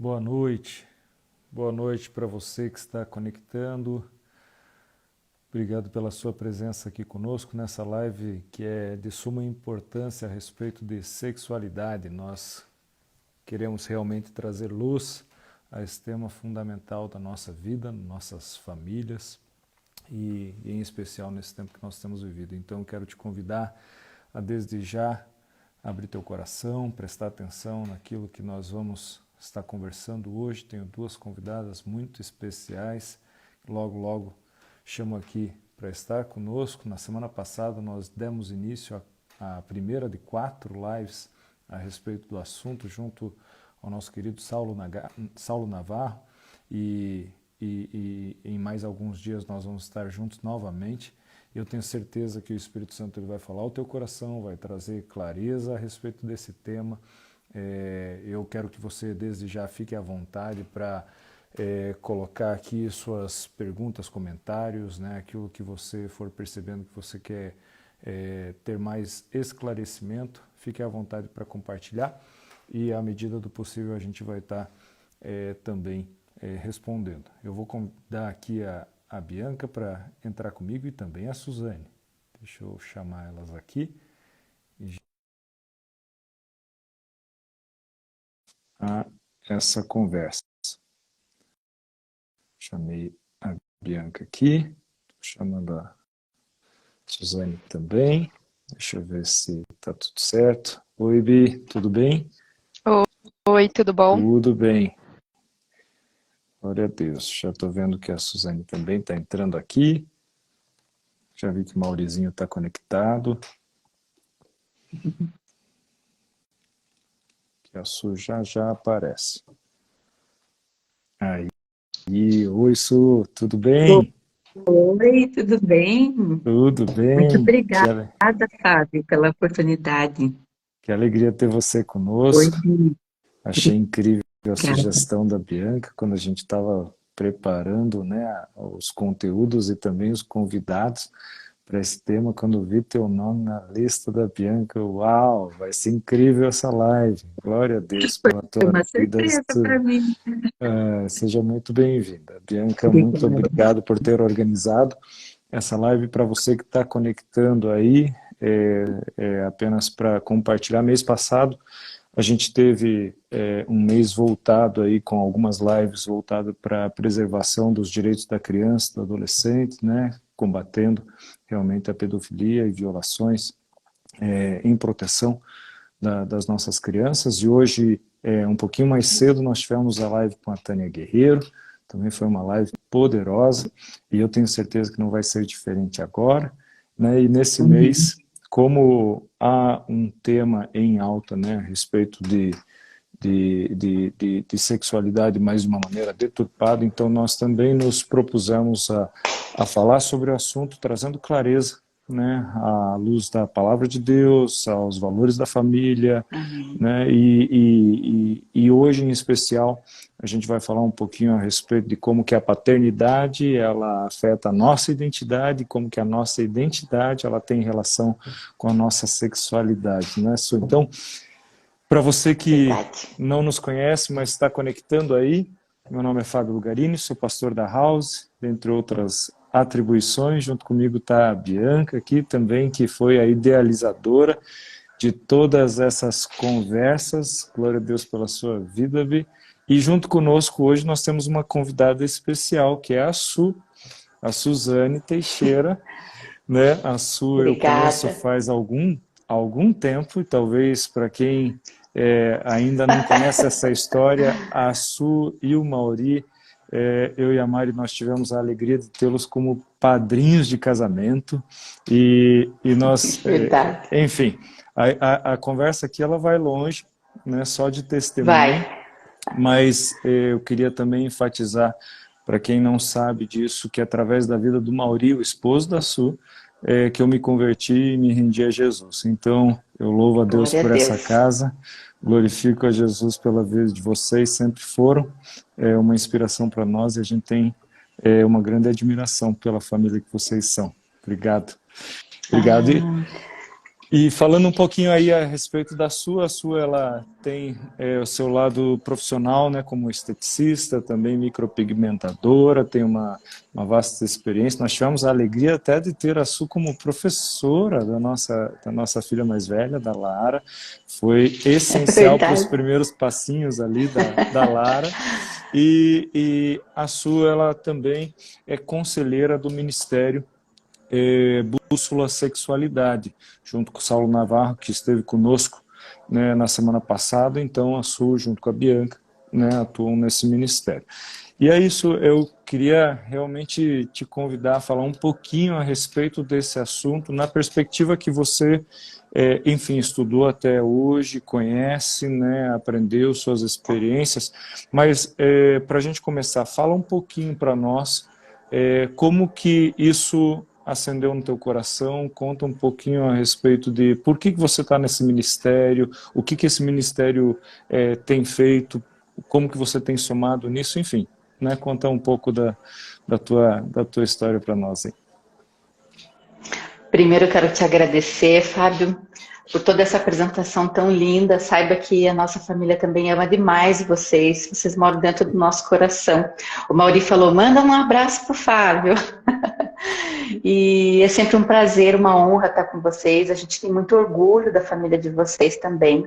Boa noite para você que está conectando. Obrigado pela sua presença aqui conosco nessa live que é de suma importância a respeito de sexualidade. Nós queremos realmente trazer luz a esse tema fundamental da nossa vida, nossas famílias e em especial nesse tempo que nós temos vivido. Então eu quero te convidar a desde já abrir teu coração, prestar atenção naquilo que nós vamos estar conversando hoje. Tenho duas convidadas muito especiais, logo chamo aqui para estar conosco. Na semana passada nós demos início à primeira de 4 lives a respeito do assunto, junto ao nosso querido Saulo Navarro, e em mais alguns dias nós vamos estar juntos novamente. Eu tenho certeza que o Espírito Santo ele vai falar ao teu coração, vai trazer clareza a respeito desse tema. Eu quero que você desde já fique à vontade para colocar aqui suas perguntas, comentários, né, aquilo que você for percebendo que você quer ter mais esclarecimento, fique à vontade para compartilhar e à medida do possível a gente vai estar também respondendo. Eu vou convidar aqui a Bianca para entrar comigo e também a Suzane. Deixa eu chamar elas aqui. A essa conversa. Chamei a Bianca aqui, estou chamando a Suzane também. Deixa eu ver se está tudo certo. Oi, Bi, tudo bem? Oi, tudo bom? Tudo bem. Glória a Deus. Já estou vendo que a Suzane também está entrando aqui. Já vi que o Maurizinho está conectado. Que a Su já aparece. Aí. Oi, Su, tudo bem? Oi, tudo bem? Tudo Muito bem. obrigada, Fábio, pela oportunidade. Que alegria ter você Oi, conosco. Achei incrível a obrigada. sugestão da Bianca quando a gente estava preparando, né, os conteúdos e também os convidados para esse tema. Quando vi teu nome na lista da Bianca, uau, vai ser incrível essa live. Glória a Deus pela Foi tua uma vida. surpresa para mim. Seja muito bem-vinda. Bianca, muito Obrigada. obrigado por ter organizado essa live. Para você que está conectando aí, apenas para compartilhar. Mês passado a gente teve um mês voltado aí com algumas lives voltado para a preservação dos direitos da criança, do adolescente, né, combatendo realmente a pedofilia e violações em proteção das nossas crianças. E hoje, um pouquinho mais cedo, nós tivemos a live com a Tânia Guerreiro. Também foi uma live poderosa e eu tenho certeza que não vai ser diferente agora, né? E nesse mês, como há um tema em alta, né, a respeito de sexualidade, mas de uma maneira deturpada, então nós também nos propusemos a falar sobre o assunto, trazendo clareza, né, à luz da palavra de Deus, aos valores da família, né, e hoje em especial a gente vai falar um pouquinho a respeito de como que a paternidade ela afeta a nossa identidade, como que a nossa identidade ela tem relação com a nossa sexualidade, né? Então, para você que Verdade. não nos conhece, mas está conectando aí, meu nome é Fábio Lugarini, sou pastor da House, dentre outras atribuições. Junto comigo está a Bianca aqui também, que foi a idealizadora de todas essas conversas. Glória a Deus pela sua vida, Bi. E junto conosco hoje nós temos uma convidada especial, que é a Suzane Teixeira, né? A Su eu conheço Obrigada. faz algum tempo, e talvez para quem ainda não conhece essa história, a Su e o Mauri, eu e a Mari, nós tivemos a alegria de tê-los como padrinhos de casamento, e nós, Verdade. enfim, a conversa aqui ela vai longe, né, só de testemunho, Vai. mas eu queria também enfatizar, para quem não sabe disso, que através da vida do Mauri, o esposo da Su, que eu me converti e me rendi a Jesus. Então, eu louvo a Deus Glória a por essa Deus. casa, glorifico a Jesus pela vida de vocês, sempre foram uma inspiração para nós e a gente tem uma grande admiração pela família que vocês são. Obrigado. Obrigado. Ah, E falando um pouquinho aí a respeito da a sua ela tem o seu lado profissional, né, como esteticista, também micropigmentadora, tem uma vasta experiência. Nós tivemos a alegria até de ter a Su como professora da nossa filha mais velha, da Lara. Foi É essencial para os verdade. primeiros passinhos ali da Lara. E a Su, ela também é conselheira do Ministério Bússola Sexualidade, junto com o Saulo Navarro, que esteve conosco, né, na semana passada. Então a Su, junto com a Bianca, né, atuam nesse ministério. E é isso, eu queria realmente te convidar a falar um pouquinho a respeito desse assunto, na perspectiva que você, enfim, estudou até hoje, conhece, né, aprendeu suas experiências, mas para a gente começar, fala um pouquinho para nós como que isso acendeu no teu coração, conta um pouquinho a respeito de por que você está nesse ministério, o que esse ministério tem feito, como que você tem somado nisso, enfim, né? Conta um pouco da tua história para nós aí. Primeiro eu quero te agradecer, Fábio, por toda essa apresentação tão linda. Saiba que a nossa família também ama demais vocês. Vocês moram dentro do nosso coração. O Mauri falou, manda um abraço pro Fábio. E é sempre um prazer, uma honra estar com vocês. A gente tem muito orgulho da família de vocês também.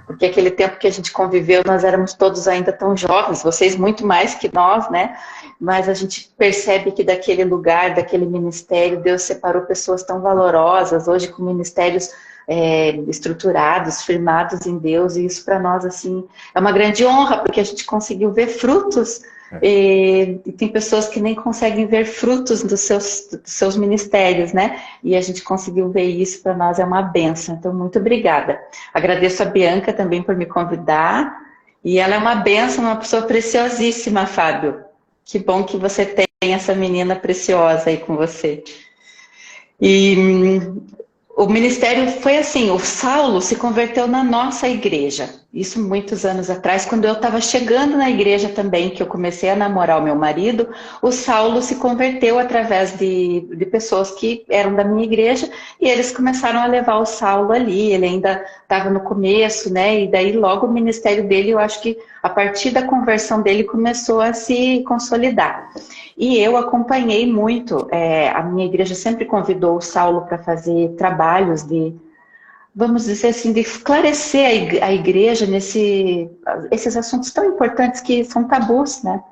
Porque aquele tempo que a gente conviveu, nós éramos todos ainda tão jovens, vocês muito mais que nós, né? Mas a gente percebe que daquele lugar, daquele ministério, Deus separou pessoas tão valorosas, hoje com ministérios estruturados, firmados em Deus, e isso para nós, assim, é uma grande honra, porque a gente conseguiu ver frutos. E tem pessoas que nem conseguem ver frutos dos seus ministérios, né? E a gente conseguiu ver isso, para nós é uma bênção. Então, muito obrigada. Agradeço a Bianca também por me convidar. E ela é uma bênção, uma pessoa preciosíssima, Fábio. Que bom que você tem essa menina preciosa aí com você. E o ministério foi assim, o Saulo se converteu na nossa igreja, isso muitos anos atrás, quando eu estava chegando na igreja também, que eu comecei a namorar o meu marido, o Saulo se converteu através de pessoas que eram da minha igreja, e eles começaram a levar o Saulo ali, ele ainda estava no começo, né, e daí logo o ministério dele, eu acho que a partir da conversão dele começou a se consolidar. E eu acompanhei muito, a minha igreja sempre convidou o Saulo para fazer trabalhos de, vamos dizer assim, de esclarecer a igreja esses assuntos tão importantes que são tabus, né?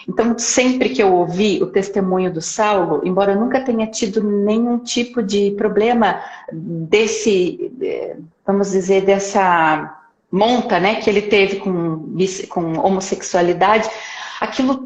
Então, sempre que eu ouvi o testemunho do Saulo, embora eu nunca tenha tido nenhum tipo de problema vamos dizer, dessa monta, né, que ele teve com homossexualidade, aquilo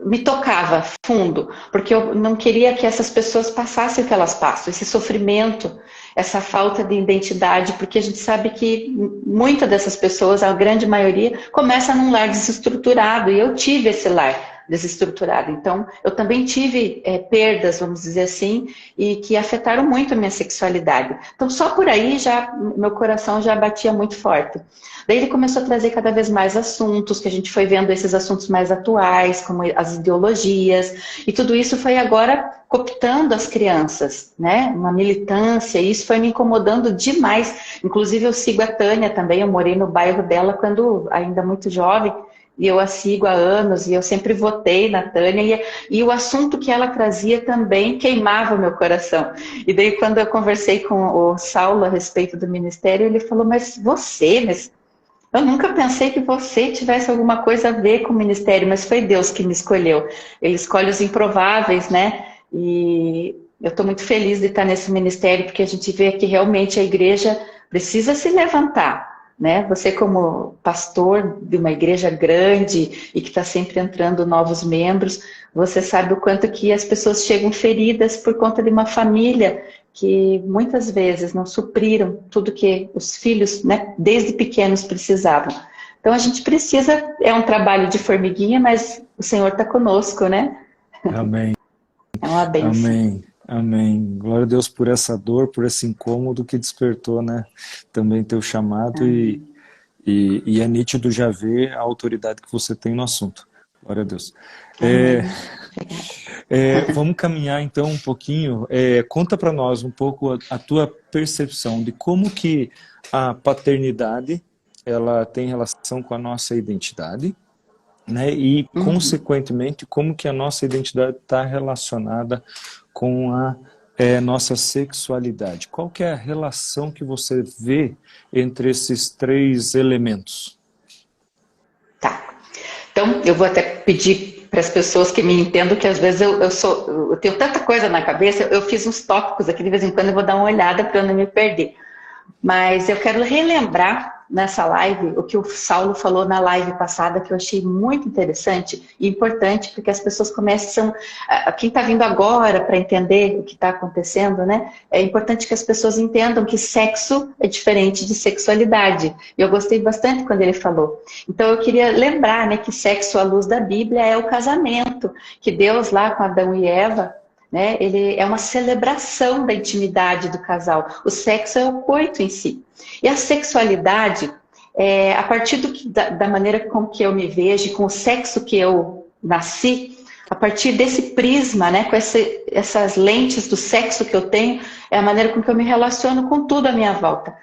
me tocava fundo, porque eu não queria que essas pessoas passassem o que elas passam, esse sofrimento, essa falta de identidade, porque a gente sabe que muitas dessas pessoas, a grande maioria, começa num lar desestruturado, e eu tive esse lar desestruturado, então eu também tive perdas, vamos dizer assim, e que afetaram muito a minha sexualidade. Então só por aí meu coração já batia muito forte. Daí ele começou a trazer cada vez mais assuntos, que a gente foi vendo esses assuntos mais atuais, como as ideologias, e tudo isso foi agora cooptando as crianças, né? Uma militância, e isso foi me incomodando demais. Inclusive eu sigo a Tânia também, eu morei no bairro dela quando ainda muito jovem, e eu a sigo há anos, e eu sempre votei na Tânia, e o assunto que ela trazia também queimava o meu coração. E daí quando eu conversei com o Saulo a respeito do ministério, ele falou, mas eu nunca pensei que você tivesse alguma coisa a ver com o ministério, mas foi Deus que me escolheu. Ele escolhe os improváveis, né? E eu estou muito feliz de estar nesse ministério, porque a gente vê que realmente a igreja precisa se levantar, né? Você como pastor de uma igreja grande e que está sempre entrando novos membros, você sabe o quanto que as pessoas chegam feridas por conta de uma família que muitas vezes não supriram tudo que os filhos, né, desde pequenos precisavam. Então a gente precisa, é um trabalho de formiguinha, mas o Senhor está conosco, né? Amém. É uma bênção. Amém. Amém. Glória a Deus por essa dor, por esse incômodo que despertou, né? Também teu chamado e é nítido já ver a autoridade que você tem no assunto. Glória a Deus. Amém. Vamos caminhar então um pouquinho. Conta para nós um pouco a tua percepção de como que a paternidade ela tem relação com a nossa identidade, né? E, consequentemente, como que a nossa identidade está relacionada com a nossa sexualidade. Qual que é a relação que você vê entre esses três elementos? Tá. Então, eu vou até pedir para as pessoas que me entendam que às vezes eu tenho tanta coisa na cabeça, eu fiz uns tópicos aqui, de vez em quando eu vou dar uma olhada para eu não me perder. Mas eu quero relembrar nessa live o que o Saulo falou na live passada, que eu achei muito interessante e importante, porque as pessoas começam, quem está vindo agora para entender o que está acontecendo, né? É importante que as pessoas entendam que sexo é diferente de sexualidade. E eu gostei bastante quando ele falou. Então eu queria lembrar, né, que sexo à luz da Bíblia é o casamento, que Deus lá com Adão e Eva, né, ele é uma celebração da intimidade do casal. O sexo é o coito em si. E a sexualidade, a partir da maneira com que eu me vejo, com o sexo que eu nasci, a partir desse prisma, né, com essas lentes do sexo que eu tenho, é a maneira com que eu me relaciono com tudo à minha volta.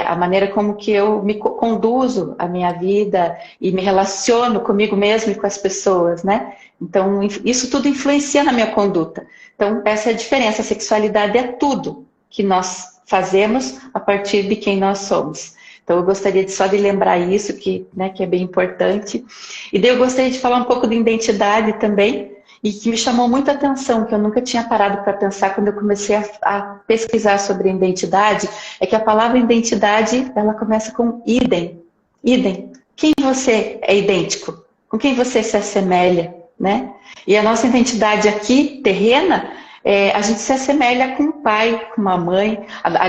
A maneira como que eu me conduzo a minha vida e me relaciono comigo mesmo e com as pessoas, né? Então, isso tudo influencia na minha conduta. Então, essa é a diferença. A sexualidade é tudo que nós fazemos a partir de quem nós somos. Então, eu gostaria só de lembrar isso, que é bem importante. E daí eu gostaria de falar um pouco de identidade também, e que me chamou muita atenção, que eu nunca tinha parado para pensar quando eu comecei a pesquisar sobre identidade, é que a palavra identidade, ela começa com idem. Idem. Quem você é idêntico? Com quem você se assemelha, né? E a nossa identidade aqui, terrena, a gente se assemelha com um pai, com uma mãe.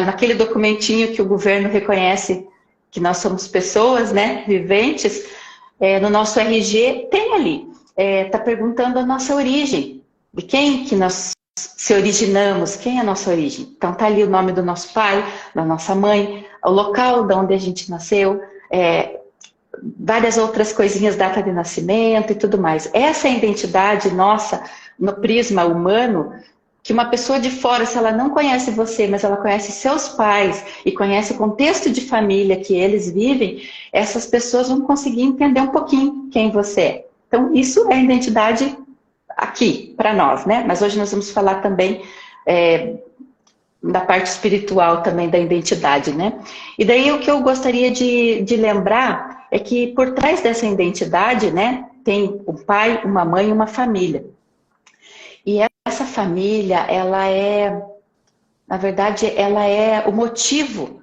Naquele documentinho que o governo reconhece que nós somos pessoas, né, viventes, no nosso RG tem ali. Está perguntando a nossa origem, de quem que nós se originamos, quem é a nossa origem. Então está ali o nome do nosso pai, da nossa mãe, o local de onde a gente nasceu, várias outras coisinhas, data de nascimento e tudo mais. Essa é a identidade nossa, no prisma humano, que uma pessoa de fora, se ela não conhece você, mas ela conhece seus pais e conhece o contexto de família que eles vivem, essas pessoas vão conseguir entender um pouquinho quem você é. Então, isso é a identidade aqui, para nós, né? Mas hoje nós vamos falar também da parte espiritual também da identidade, né? E daí o que eu gostaria de lembrar é que por trás dessa identidade, né, tem um pai, uma mãe e uma família. E essa família, na verdade, ela é o motivo,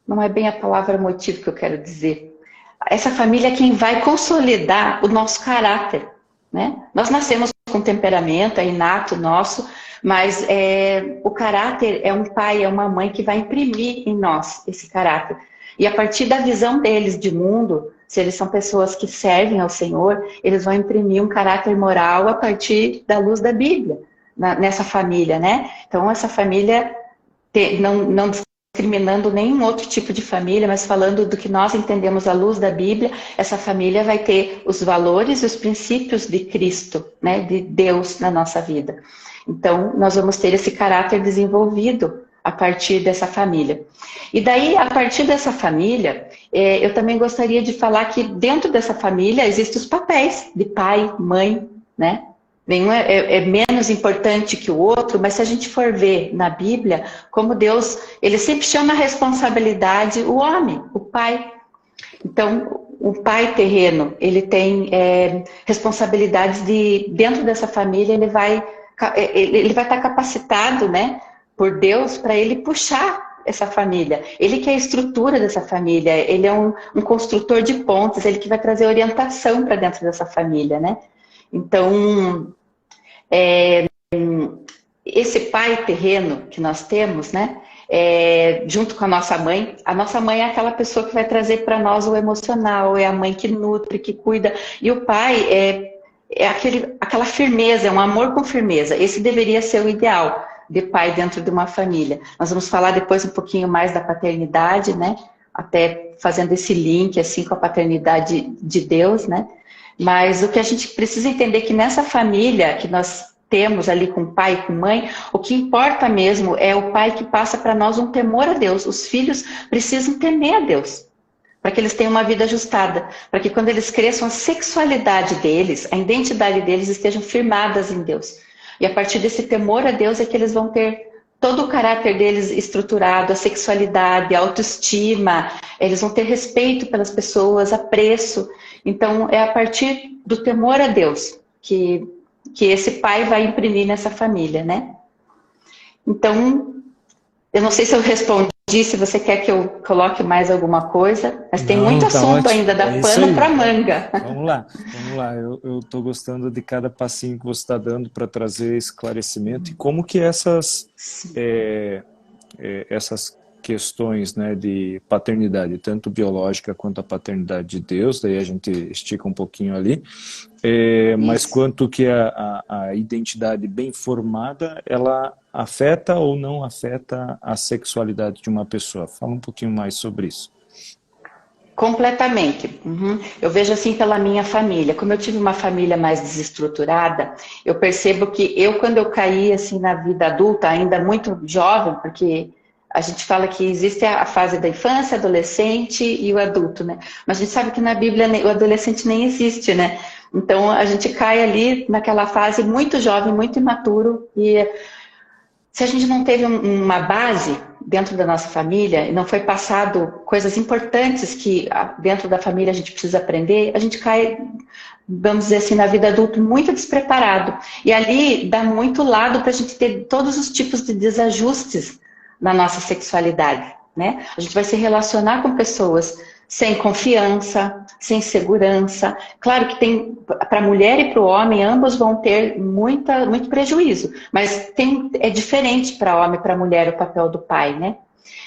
não é bem a palavra motivo que eu quero dizer. Essa família é quem vai consolidar o nosso caráter, né? Nós nascemos com temperamento, é inato nosso, mas o caráter é um pai, é uma mãe que vai imprimir em nós esse caráter. E a partir da visão deles de mundo, se eles são pessoas que servem ao Senhor, eles vão imprimir um caráter moral a partir da luz da Bíblia, nessa família, né? Então, essa família, não discriminando nenhum outro tipo de família, mas falando do que nós entendemos à luz da Bíblia, essa família vai ter os valores e os princípios de Cristo, né, de Deus na nossa vida. Então, nós vamos ter esse caráter desenvolvido a partir dessa família. E daí, a partir dessa família, eu também gostaria de falar que dentro dessa família existem os papéis de pai, mãe, né? Nenhum é menos importante que o outro, mas se a gente for ver na Bíblia, como Deus, ele sempre chama a responsabilidade o homem, o pai. Então, o pai terreno, ele tem responsabilidades dentro dessa família, ele vai estar capacitado, né, por Deus para ele puxar essa família. Ele que é a estrutura dessa família, ele é um construtor de pontes, ele que vai trazer orientação para dentro dessa família, né? Então, esse pai terreno que nós temos, né, junto com a nossa mãe é aquela pessoa que vai trazer para nós o emocional, é a mãe que nutre, que cuida, e o pai é aquela firmeza, é um amor com firmeza. Esse deveria ser o ideal de pai dentro de uma família. Nós vamos falar depois um pouquinho mais da paternidade, né, até fazendo esse link assim com a paternidade de Deus, né. Mas o que a gente precisa entender é que nessa família que nós temos ali com pai e com mãe, o que importa mesmo é o pai que passa para nós um temor a Deus. Os filhos precisam temer a Deus, para que eles tenham uma vida ajustada, para que quando eles cresçam, a sexualidade deles, a identidade deles estejam firmadas em Deus. E a partir desse temor a Deus é que eles vão ter todo o caráter deles estruturado, a sexualidade, a autoestima, eles vão ter respeito pelas pessoas, apreço. Então, é a partir do temor a Deus que esse pai vai imprimir nessa família, né? Então, eu não sei se eu respondi, se você quer que eu coloque mais alguma coisa, mas tem muito Tá assunto ótimo. ainda, dá É isso pano aí. para manga. Vamos lá. Eu estou gostando de cada passinho que você está dando para trazer esclarecimento e como que essas questões, né, de paternidade, tanto biológica quanto a paternidade de Deus, daí a gente estica um pouquinho ali, mas Isso. quanto que a identidade bem formada, ela afeta ou não afeta a sexualidade de uma pessoa. Fala um pouquinho mais sobre isso. Completamente. Uhum. Eu vejo assim pela minha família. Como eu tive uma família mais desestruturada, eu percebo que quando eu caí assim na vida adulta, ainda muito jovem, porque a gente fala que existe a fase da infância, adolescente e o adulto, né? Mas a gente sabe que na Bíblia o adolescente nem existe, né? Então a gente cai ali naquela fase muito jovem, muito imaturo, e se a gente não teve uma base dentro da nossa família e não foi passado coisas importantes que dentro da família a gente precisa aprender, a gente cai, vamos dizer assim, na vida adulta muito despreparado. E ali dá muito lado para a gente ter todos os tipos de desajustes na nossa sexualidade, né? A gente vai se relacionar com pessoas sem confiança, sem segurança. Claro que tem, para a mulher e para o homem, ambos vão ter muito prejuízo, mas é diferente para homem e para mulher o papel do pai, né?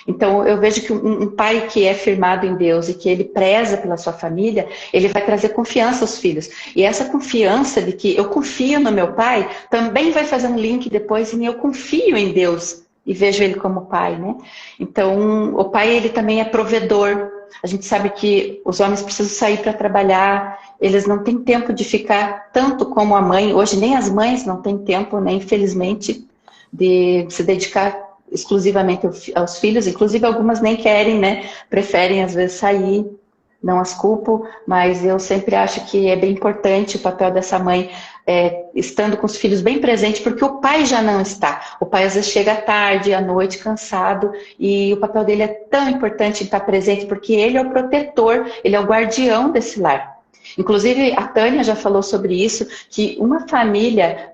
Então, eu vejo que um pai que é firmado em Deus e que ele preza pela sua família, ele vai trazer confiança aos filhos. E essa confiança de que eu confio no meu pai, também vai fazer um link depois em eu confio em Deus e vejo ele como pai, né? Então, o pai, ele também é provedor. A gente sabe que os homens precisam sair para trabalhar, eles não têm tempo de ficar tanto como a mãe. Hoje nem as mães não têm tempo, né, infelizmente, de se dedicar exclusivamente aos filhos. Inclusive algumas nem querem, né, preferem às vezes sair, não as culpo, mas eu sempre acho que é bem importante o papel dessa mãe estando com os filhos bem presente, porque o pai já não está. O pai às vezes chega tarde, à noite, cansado, e o papel dele é tão importante em estar presente, porque ele é o protetor, ele é o guardião desse lar. Inclusive, a Tânia já falou sobre isso, que uma família,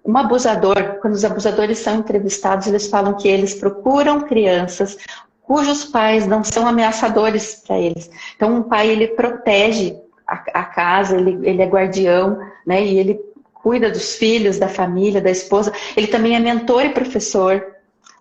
um abusador, quando os abusadores são entrevistados, eles falam que eles procuram crianças cujos pais não são ameaçadores para eles. Então, um pai, ele protege a casa, ele é guardião, né? E ele cuida dos filhos, da família, da esposa. Ele também é mentor e professor,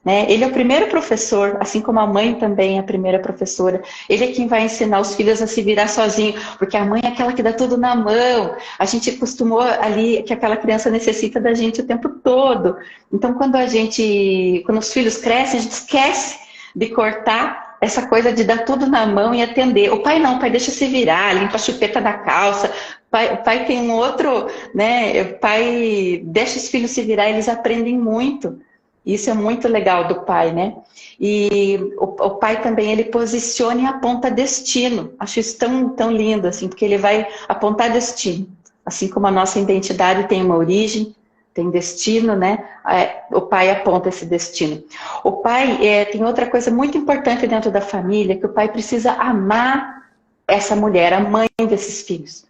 né? Ele é o primeiro professor, assim como a mãe também é a primeira professora. Ele é quem vai ensinar os filhos a se virar sozinho, porque a mãe é aquela que dá tudo na mão. A gente acostumou ali que aquela criança necessita da gente o tempo todo. Então, quando os filhos crescem, a gente esquece de cortar essa coisa de dar tudo na mão e atender. O pai não, o pai deixa se virar, limpa a chupeta da calça. O pai tem um outro, né? O pai deixa os filhos se virar, eles aprendem muito. Isso é muito legal do pai, né? E o pai também, ele posiciona e aponta destino. Acho isso tão lindo, assim, porque ele vai apontar destino. Assim como a nossa identidade tem uma origem, tem destino, né? O pai aponta esse destino. O pai tem outra coisa muito importante dentro da família, que o pai precisa amar essa mulher, a mãe desses filhos.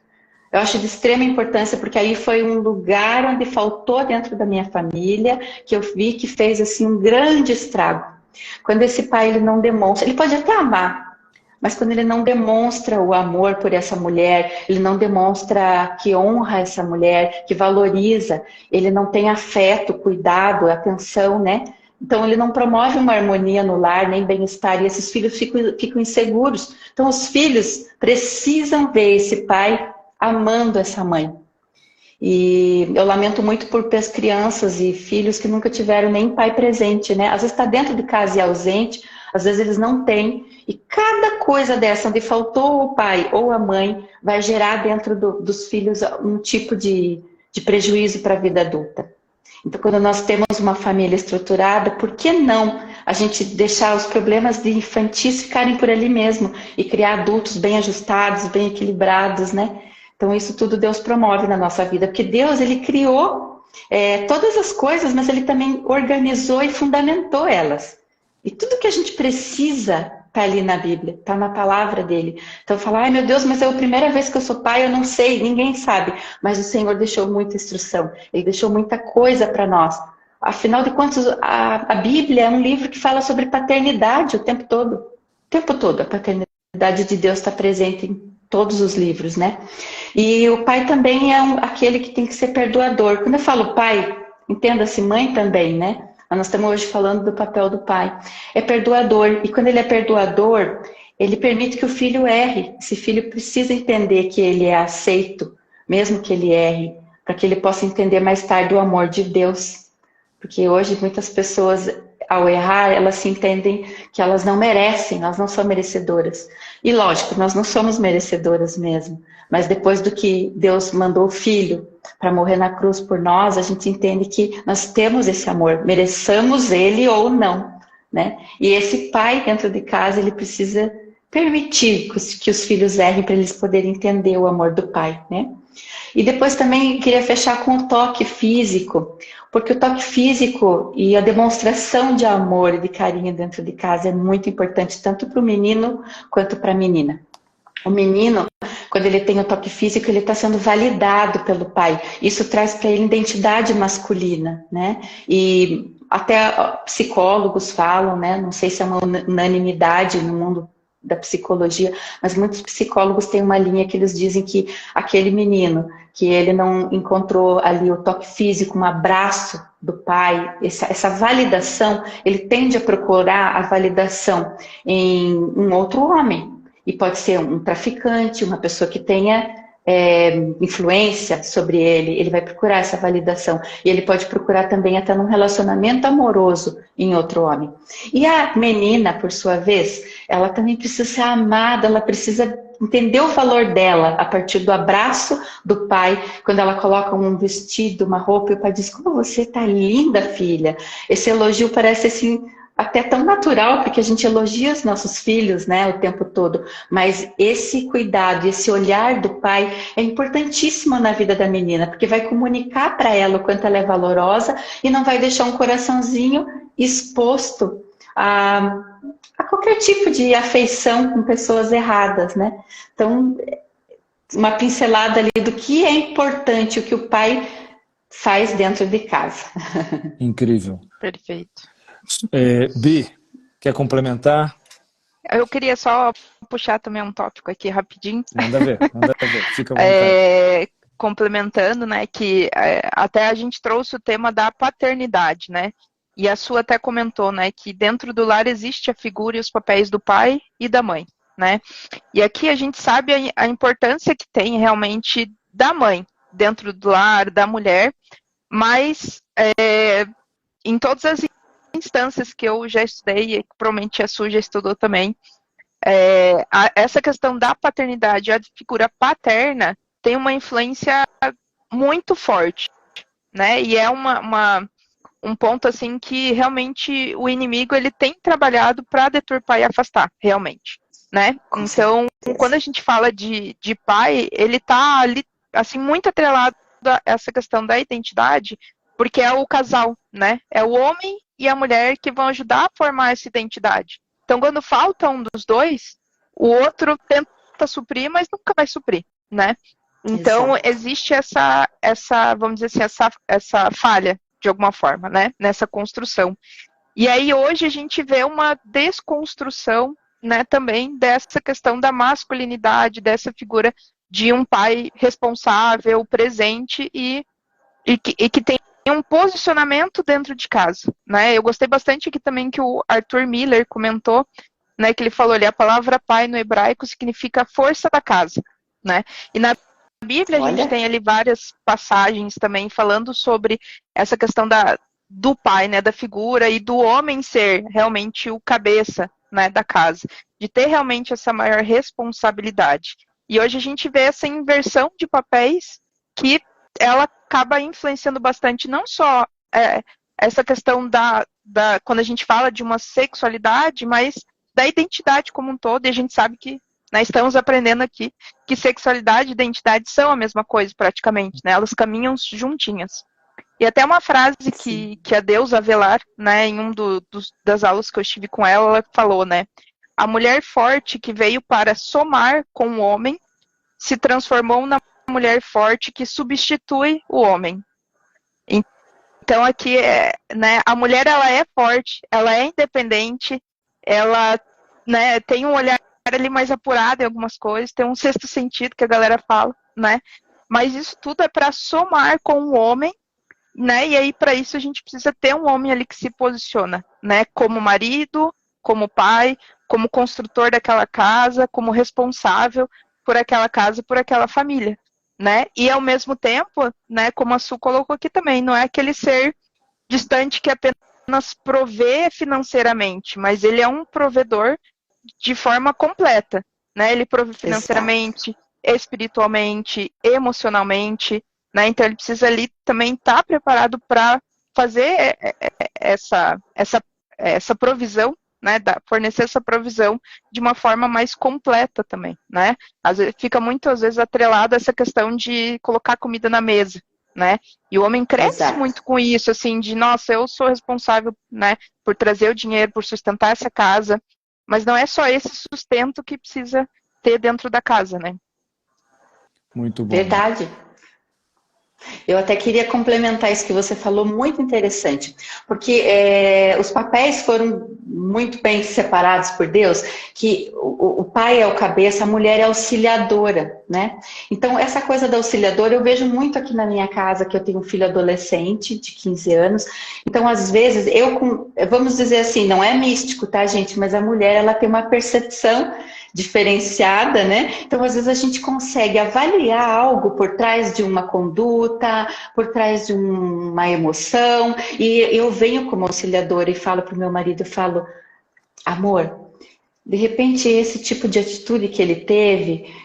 Eu acho de extrema importância, porque aí foi um lugar onde faltou dentro da minha família, que eu vi que fez assim um grande estrago. Quando esse pai ele não demonstra, ele pode até amar, mas quando ele não demonstra o amor por essa mulher, ele não demonstra que honra essa mulher, que valoriza, ele não tem afeto, cuidado, atenção, né? Então ele não promove uma harmonia no lar, nem bem-estar, e esses filhos ficam inseguros. Então os filhos precisam ver esse pai amando essa mãe. E eu lamento muito por crianças e filhos que nunca tiveram nem pai presente, né? Às vezes está dentro de casa e ausente, às vezes eles não têm, e cada coisa dessa, onde faltou o pai ou a mãe, vai gerar dentro dos filhos um tipo de prejuízo para a vida adulta. Então, quando nós temos uma família estruturada, por que não a gente deixar os problemas de infantis ficarem por ali mesmo e criar adultos bem ajustados, bem equilibrados, né? Então, isso tudo Deus promove na nossa vida, porque Deus, Ele criou todas as coisas, mas Ele também organizou e fundamentou elas. E tudo que a gente precisa está ali na Bíblia, está na palavra dele. Então, falar, ai meu Deus, mas é a primeira vez que eu sou pai, eu não sei, ninguém sabe. Mas o Senhor deixou muita instrução, Ele deixou muita coisa para nós. Afinal de contas, a Bíblia é um livro que fala sobre paternidade o tempo todo. O tempo todo, a paternidade de Deus está presente em todos os livros, né? E o pai também é aquele que tem que ser perdoador. Quando eu falo pai, entenda-se mãe também, né? Nós estamos hoje falando do papel do pai. É perdoador. E quando ele é perdoador, ele permite que o filho erre. Esse filho precisa entender que ele é aceito, mesmo que ele erre, para que ele possa entender mais tarde o amor de Deus. Porque hoje muitas pessoas, ao errar, elas se entendem que elas não merecem, elas não são merecedoras. E lógico, nós não somos merecedoras mesmo. Mas depois do que Deus mandou o Filho para morrer na cruz por nós, a gente entende que nós temos esse amor, mereçamos ele ou não, né? E esse pai dentro de casa, ele precisa permitir que os filhos errem para eles poderem entender o amor do pai, né? E depois também queria fechar com o toque físico, porque o toque físico e a demonstração de amor e de carinho dentro de casa é muito importante, tanto para o menino quanto para a menina. O menino, quando ele tem o toque físico, ele está sendo validado pelo pai. Isso traz para ele identidade masculina, né? E até psicólogos falam, né? Não sei se é uma unanimidade no mundo da psicologia, mas muitos psicólogos têm uma linha que eles dizem que aquele menino que ele não encontrou ali o toque físico, um abraço do pai, essa validação, ele tende a procurar a validação em um outro homem. E pode ser um traficante, uma pessoa que tenha influência sobre ele vai procurar essa validação. E ele pode procurar também até num relacionamento amoroso em outro homem. E a menina, por sua vez, ela também precisa ser amada, ela precisa entender o valor dela a partir do abraço do pai, quando ela coloca um vestido, uma roupa, e o pai diz, como você tá linda, filha. Esse elogio parece assim, até tão natural, porque a gente elogia os nossos filhos, né, o tempo todo. Mas esse cuidado, esse olhar do pai é importantíssimo na vida da menina, porque vai comunicar para ela o quanto ela é valorosa e não vai deixar um coraçãozinho exposto a qualquer tipo de afeição com pessoas erradas, né? Então, uma pincelada ali do que é importante, o que o pai faz dentro de casa. Incrível. Perfeito. Bi, quer complementar? Eu queria só puxar também um tópico aqui rapidinho. Manda ver, fica à vontade. Complementando, né, que até a gente trouxe o tema da paternidade, né? E a sua até comentou, né, que dentro do lar existe a figura e os papéis do pai e da mãe, né? E aqui a gente sabe a importância que tem realmente da mãe dentro do lar, da mulher, mas em todas as instâncias que eu já estudei, e que provavelmente a Su já estudou também, essa questão da paternidade, a figura paterna, tem uma influência muito forte, né? E é um ponto assim que realmente o inimigo ele tem trabalhado para deturpar e afastar, realmente, né? Então, quando a gente fala de pai, ele está ali assim muito atrelado a essa questão da identidade, porque é o casal, né? É o homem e a mulher que vão ajudar a formar essa identidade. Então, quando falta um dos dois, o outro tenta suprir, mas nunca vai suprir, né? Então, existe essa, vamos dizer assim, essa falha, de alguma forma, né? Nessa construção. E aí, hoje, a gente vê uma desconstrução, né, também dessa questão da masculinidade, dessa figura de um pai responsável, presente e que tem um posicionamento dentro de casa, né? Eu gostei bastante aqui também que o Arthur Miller comentou, né, que ele falou ali, a palavra pai no hebraico significa força da casa, né? E na Bíblia a gente tem ali várias passagens também falando sobre essa questão do pai, né, da figura e do homem ser realmente o cabeça, né, da casa, de ter realmente essa maior responsabilidade. E hoje a gente vê essa inversão de papéis que ela acaba influenciando bastante, não só essa questão quando a gente fala de uma sexualidade, mas da identidade como um todo, e a gente sabe que, né, estamos aprendendo aqui que sexualidade e identidade são a mesma coisa praticamente, né, elas caminham juntinhas. E até uma frase que a Deusa Avelar, né, em das aulas que eu estive com ela falou, né, a mulher forte que veio para somar com o homem se transformou na mulher forte que substitui o homem. Então aqui, né, a mulher ela é forte, ela é independente, ela, né, tem um olhar ali mais apurado em algumas coisas, tem um sexto sentido que a galera fala, né, mas isso tudo é para somar com o homem, né, e aí para isso a gente precisa ter um homem ali que se posiciona, né, como marido, como pai, como construtor daquela casa, como responsável por aquela casa, por aquela família, né? E ao mesmo tempo, né, como a Su colocou aqui também, não é aquele ser distante que apenas provê financeiramente, mas ele é um provedor de forma completa, né? Ele provê financeiramente, espiritualmente, emocionalmente, né? Então ele precisa ali também estar preparado para fazer essa provisão, né, fornecer essa provisão de uma forma mais completa também, né? Às vezes, fica muitas vezes atrelado a essa questão de colocar comida na mesa, né? E o homem cresce muito com isso, assim, de, nossa, eu sou responsável, né, por trazer o dinheiro, por sustentar essa casa, mas não é só esse sustento que precisa ter dentro da casa, né? Muito bom. Verdade. Eu até queria complementar isso que você falou, muito interessante, porque os papéis foram muito bem separados por Deus, que o pai é o cabeça, a mulher é auxiliadora, né? Então, essa coisa da auxiliadora eu vejo muito aqui na minha casa, que eu tenho um filho adolescente de 15 anos, então, às vezes, vamos dizer assim, não é místico, tá, gente? Mas a mulher, ela tem uma percepção diferenciada, né? Então, às vezes a gente consegue avaliar algo por trás de uma conduta, por trás de uma emoção, e eu venho como auxiliadora e falo para o meu marido, eu falo, amor, de repente esse tipo de atitude que ele teve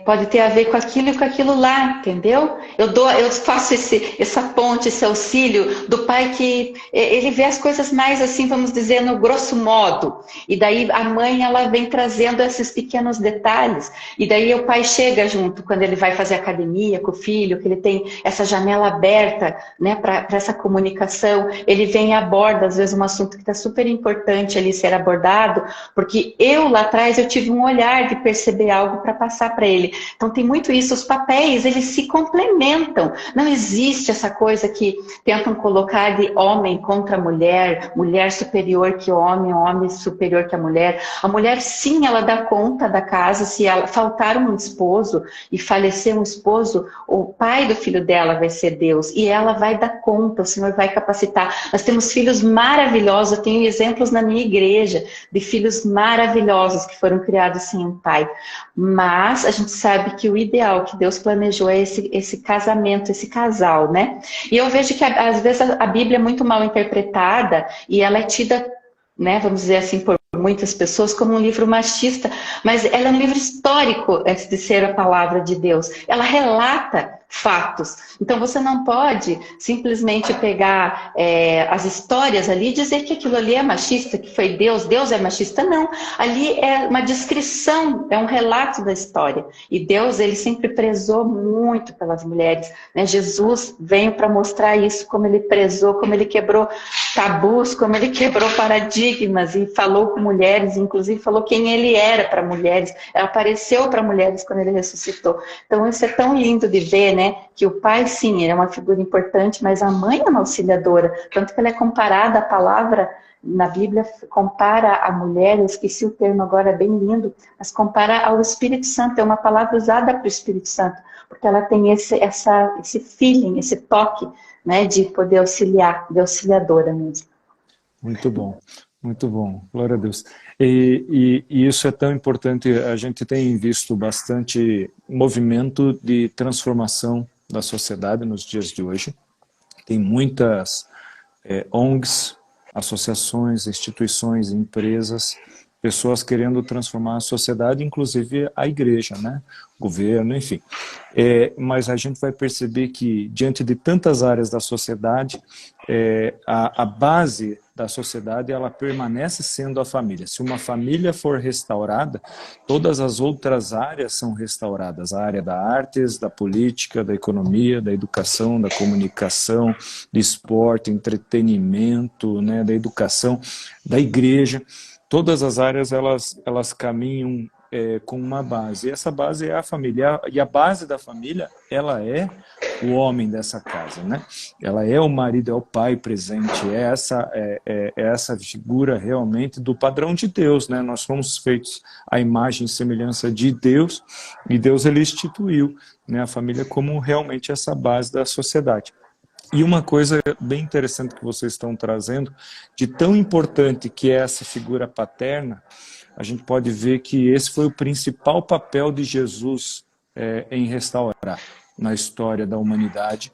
pode ter a ver com aquilo e com aquilo lá, entendeu? Eu faço essa ponte, esse auxílio do pai que ele vê as coisas mais assim, vamos dizer, no grosso modo. E daí a mãe, ela vem trazendo esses pequenos detalhes. E daí o pai chega junto, quando ele vai fazer academia com o filho, que ele tem essa janela aberta, né, para essa comunicação. Ele vem e aborda, às vezes, um assunto que está super importante ali ser abordado, porque eu lá atrás eu tive um olhar de perceber algo para passar para ele. Então tem muito isso, os papéis, eles se complementam. Não existe essa coisa que tentam colocar de homem contra mulher, mulher superior que homem, homem superior que a mulher. A mulher sim, ela dá conta da casa, se ela faltar um esposo e falecer um esposo, o pai do filho dela vai ser Deus e ela vai dar conta, o Senhor vai capacitar. Nós temos filhos maravilhosos, eu tenho exemplos na minha igreja de filhos maravilhosos que foram criados sem um pai. Mas a gente sabe que o ideal que Deus planejou é esse casamento, esse casal, né? E eu vejo que às vezes a Bíblia é muito mal interpretada e ela é tida, né, vamos dizer assim, por muitas pessoas como um livro machista, mas ela é um livro histórico antes de ser a palavra de Deus. Ela relata fatos. Então você não pode simplesmente pegar as histórias ali e dizer que aquilo ali é machista, que foi Deus é machista. Não, ali é uma descrição, é um relato da história. E Deus, ele sempre prezou muito pelas mulheres, né? Jesus veio para mostrar isso, como ele prezou, como ele quebrou tabus, como ele quebrou paradigmas e falou com mulheres, inclusive falou quem ele era para mulheres. Ela apareceu para mulheres quando ele ressuscitou. Então isso é tão lindo de ver, né? Que o pai, sim, ele é uma figura importante, mas a mãe é uma auxiliadora. Tanto que ela é comparada, a palavra na Bíblia compara a mulher, eu esqueci o termo agora, é bem lindo, mas compara ao Espírito Santo, é uma palavra usada para o Espírito Santo, porque ela tem esse feeling, esse toque, né, de poder auxiliar, de auxiliadora mesmo. Muito bom, glória a Deus. E isso é tão importante, a gente tem visto bastante movimento de transformação da sociedade nos dias de hoje. Tem muitas ONGs, associações, instituições, empresas pessoas querendo transformar a sociedade, inclusive a igreja, né? O governo, enfim. Mas a gente vai perceber que, diante de tantas áreas da sociedade, a base da sociedade, ela permanece sendo a família. Se uma família for restaurada, todas as outras áreas são restauradas. A área da artes, da política, da economia, da educação, da comunicação, do esporte, entretenimento, né, da educação, da igreja. Todas as áreas, elas caminham com uma base. E essa base é a família. E a base da família, ela é o homem dessa casa, né? Ela é o marido, é o pai presente, é essa figura realmente do padrão de Deus, né? Nós fomos feitos à imagem e semelhança de Deus, e Deus, ele instituiu, né, a família como realmente essa base da sociedade. E uma coisa bem interessante que vocês estão trazendo, de tão importante que é essa figura paterna, a gente pode ver que esse foi o principal papel de Jesus em restaurar na história da humanidade,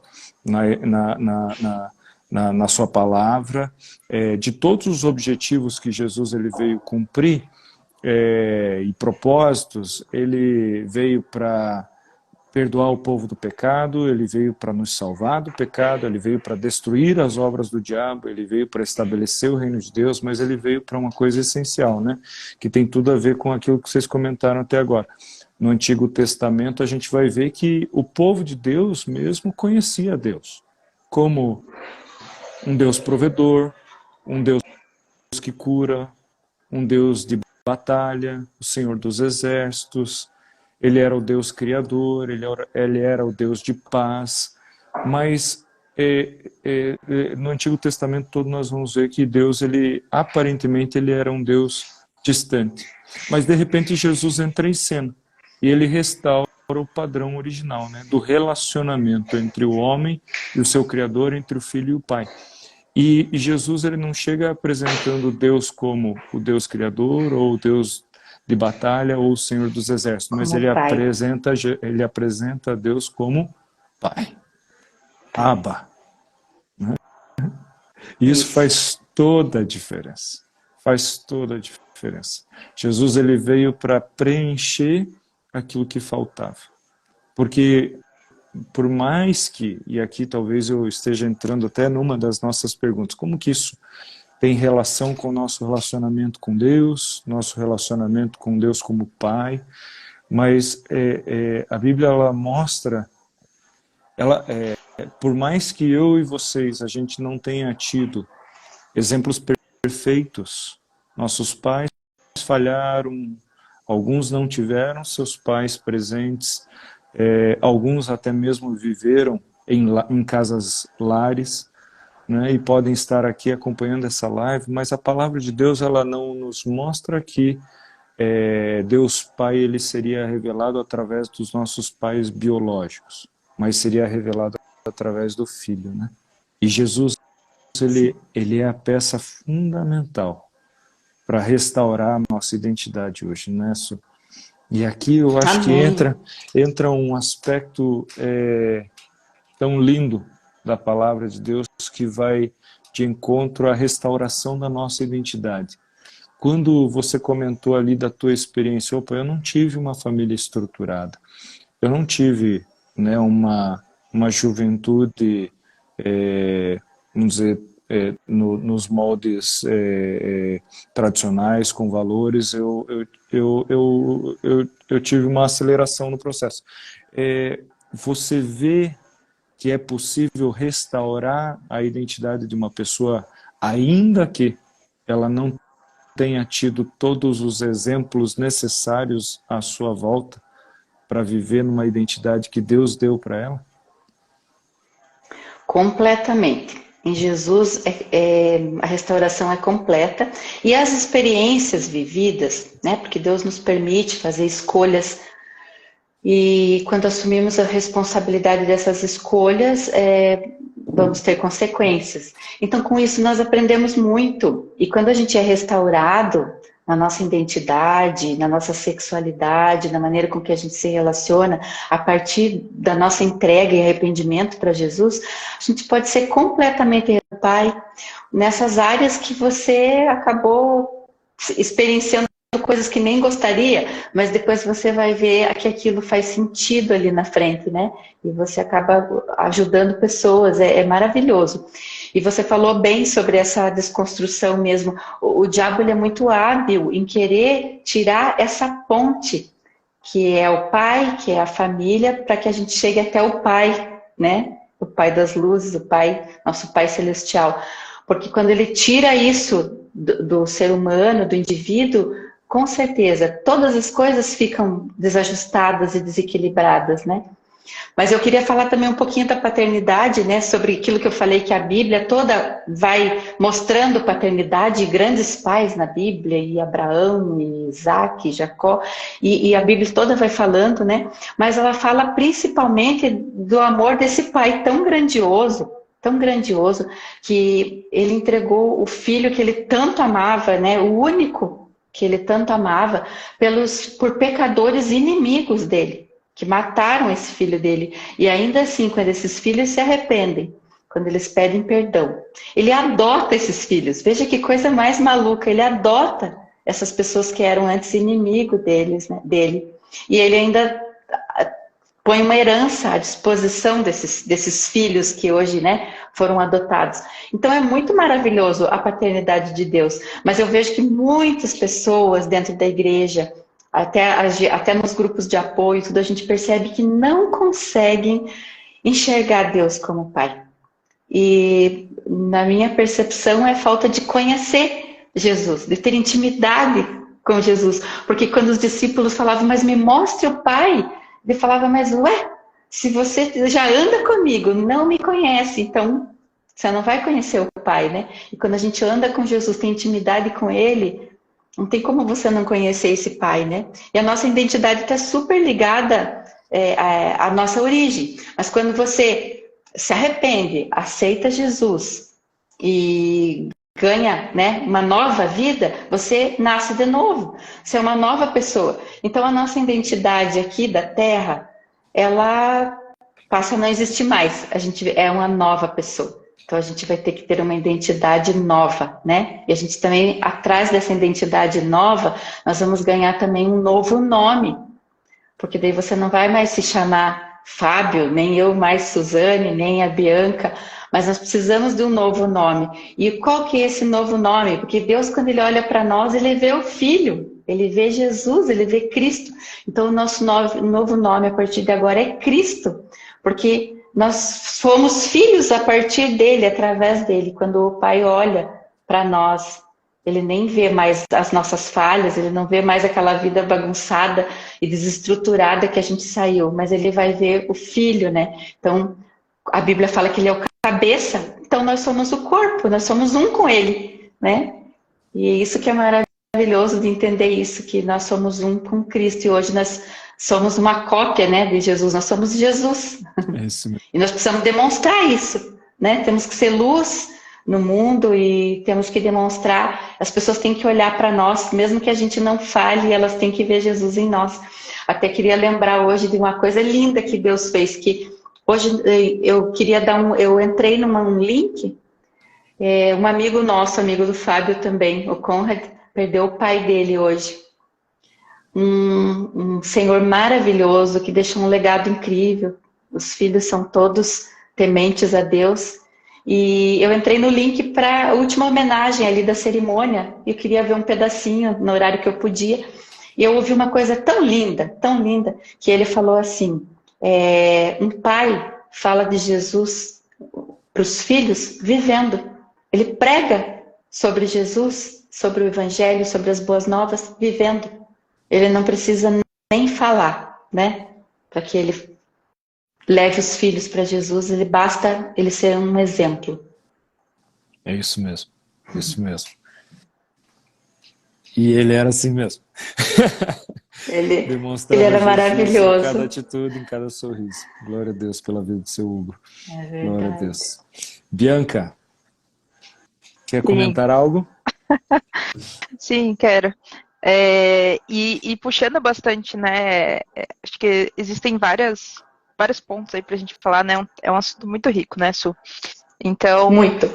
na sua palavra, de todos os objetivos que Jesus ele veio cumprir, e propósitos, ele veio para perdoar o povo do pecado, ele veio para nos salvar do pecado, ele veio para destruir as obras do diabo, ele veio para estabelecer o reino de Deus, mas ele veio para uma coisa essencial, né? Que tem tudo a ver com aquilo que vocês comentaram até agora. No Antigo Testamento a gente vai ver que o povo de Deus mesmo conhecia Deus como um Deus provedor, um Deus que cura, um Deus de batalha, o Senhor dos exércitos. Ele era o Deus criador, ele era o Deus de paz, mas no Antigo Testamento todo nós vamos ver que Deus, aparentemente, ele era um Deus distante. Mas de repente Jesus entra em cena e ele restaura o padrão original, né, do relacionamento entre o homem e o seu Criador, entre o Filho e o Pai. E Jesus, ele não chega apresentando Deus como o Deus Criador ou o Deus de batalha ou o Senhor dos Exércitos, mas ele apresenta Deus como Pai. Abba. Né? Isso faz toda a diferença. Faz toda a diferença. Jesus, ele veio para preencher aquilo que faltava. Porque por mais que, e aqui talvez eu esteja entrando até numa das nossas perguntas, como que isso tem relação com o nosso relacionamento com Deus, nosso relacionamento com Deus como Pai, mas a Bíblia, ela mostra, por mais que eu e vocês, a gente não tenha tido exemplos perfeitos, nossos pais falharam, alguns não tiveram seus pais presentes, alguns até mesmo viveram em casas lares, né, e podem estar aqui acompanhando essa live, mas a palavra de Deus, ela não nos mostra que Deus Pai, ele seria revelado através dos nossos pais biológicos, mas seria revelado através do Filho, né? E Jesus, ele é a peça fundamental para restaurar a nossa identidade hoje, né, Su? E aqui eu acho que entra um aspecto tão lindo da palavra de Deus, que vai de encontro à restauração da nossa identidade. Quando você comentou ali da tua experiência, opa, eu não tive uma família estruturada, eu não tive, né, uma juventude, vamos dizer, nos moldes tradicionais, com valores, eu tive uma aceleração no processo. Você vê que é possível restaurar a identidade de uma pessoa, ainda que ela não tenha tido todos os exemplos necessários à sua volta para viver numa identidade que Deus deu para ela? Completamente. Em Jesus, a restauração é completa, e as experiências vividas, né, porque Deus nos permite fazer escolhas, e quando assumimos a responsabilidade dessas escolhas, vamos ter consequências. Então, com isso, nós aprendemos muito. E quando a gente é restaurado na nossa identidade, na nossa sexualidade, na maneira com que a gente se relaciona, a partir da nossa entrega e arrependimento para Jesus, a gente pode ser completamente Pai nessas áreas que você acabou experienciando coisas que nem gostaria, mas depois você vai ver que aquilo faz sentido ali na frente, né? E você acaba ajudando pessoas, é maravilhoso. E você falou bem sobre essa desconstrução mesmo. O diabo, ele é muito hábil em querer tirar essa ponte, que é o pai, que é a família, para que a gente chegue até o pai, né? O pai das luzes, o pai, nosso pai celestial. Porque quando ele tira isso do ser humano, do indivíduo, com certeza, todas as coisas ficam desajustadas e desequilibradas, né? Mas eu queria falar também um pouquinho da paternidade, né? Sobre aquilo que eu falei, que a Bíblia toda vai mostrando paternidade, grandes pais na Bíblia, e Abraão, e Isaac, e Jacó, e a Bíblia toda vai falando, né? Mas ela fala principalmente do amor desse pai tão grandioso, que ele entregou o filho que ele tanto amava, né? O único que ele tanto amava, por pecadores inimigos dele, que mataram esse filho dele. E ainda assim, quando esses filhos se arrependem, quando eles pedem perdão, ele adota esses filhos. Veja que coisa mais maluca, ele adota essas pessoas que eram antes inimigo dele. E ele ainda põe uma herança à disposição desses filhos que hoje, né, foram adotados. Então é muito maravilhoso a paternidade de Deus. Mas eu vejo que muitas pessoas dentro da igreja, até nos grupos de apoio, tudo, a gente percebe que não conseguem enxergar Deus como Pai. E na minha percepção é falta de conhecer Jesus, de ter intimidade com Jesus. Porque quando os discípulos falavam, mas me mostre o Pai, ele falava, mas ué, se você já anda comigo, não me conhece, então você não vai conhecer o Pai, né? E quando a gente anda com Jesus, tem intimidade com Ele, não tem como você não conhecer esse Pai, né? E a nossa identidade está super ligada à nossa origem. Mas quando você se arrepende, aceita Jesus e ganha, né, uma nova vida, você nasce de novo. Você é uma nova pessoa. Então a nossa identidade aqui da Terra, ela passa a não existir mais. A gente é uma nova pessoa. Então a gente vai ter que ter uma identidade nova, né? E a gente também, atrás dessa identidade nova, nós vamos ganhar também um novo nome. Porque daí você não vai mais se chamar Fábio, nem eu mais Suzane, nem a Bianca, mas nós precisamos de um novo nome. E qual que é esse novo nome? Porque Deus, quando Ele olha para nós, Ele vê o Filho, Ele vê Jesus, Ele vê Cristo. Então o nosso novo nome a partir de agora é Cristo, porque nós fomos filhos a partir dele, através dele. Quando o Pai olha para nós, Ele nem vê mais as nossas falhas, Ele não vê mais aquela vida bagunçada e desestruturada que a gente saiu, mas Ele vai ver o Filho, né? Então, a Bíblia fala que Ele é o cabeça, então nós somos o corpo, nós somos um com Ele, né? E é isso que é maravilhoso de entender isso, que nós somos um com Cristo, e hoje nós somos uma cópia, né, de Jesus, nós somos Jesus. É isso mesmo. E nós precisamos demonstrar isso, né? Temos que ser luz no mundo e temos que demonstrar, as pessoas têm que olhar para nós, mesmo que a gente não fale, elas têm que ver Jesus em nós. Até queria lembrar hoje de uma coisa linda que Deus fez, que hoje eu queria eu entrei num link, um amigo nosso, amigo do Fábio também, o Conrad, perdeu o pai dele hoje. Um senhor maravilhoso, que deixou um legado incrível, os filhos são todos tementes a Deus, e eu entrei no link para a última homenagem ali da cerimônia, e eu queria ver um pedacinho no horário que eu podia, e eu ouvi uma coisa tão linda, que ele falou assim, um pai fala de Jesus para os filhos vivendo, ele prega sobre Jesus, sobre o Evangelho, sobre as boas novas, vivendo. Ele não precisa nem falar, né? Para que ele leve os filhos para Jesus, basta ele ser um exemplo. É isso mesmo, isso mesmo. E ele era assim mesmo. Ele Jesus era maravilhoso. em cada atitude, em cada sorriso. Glória a Deus pela vida do seu Hugo. É verdade. Glória a Deus. Bianca, quer comentar algo? Sim, quero. E puxando bastante, né? Acho que existem vários pontos aí pra gente falar, né? É um assunto muito rico, né, Su? Então, muito.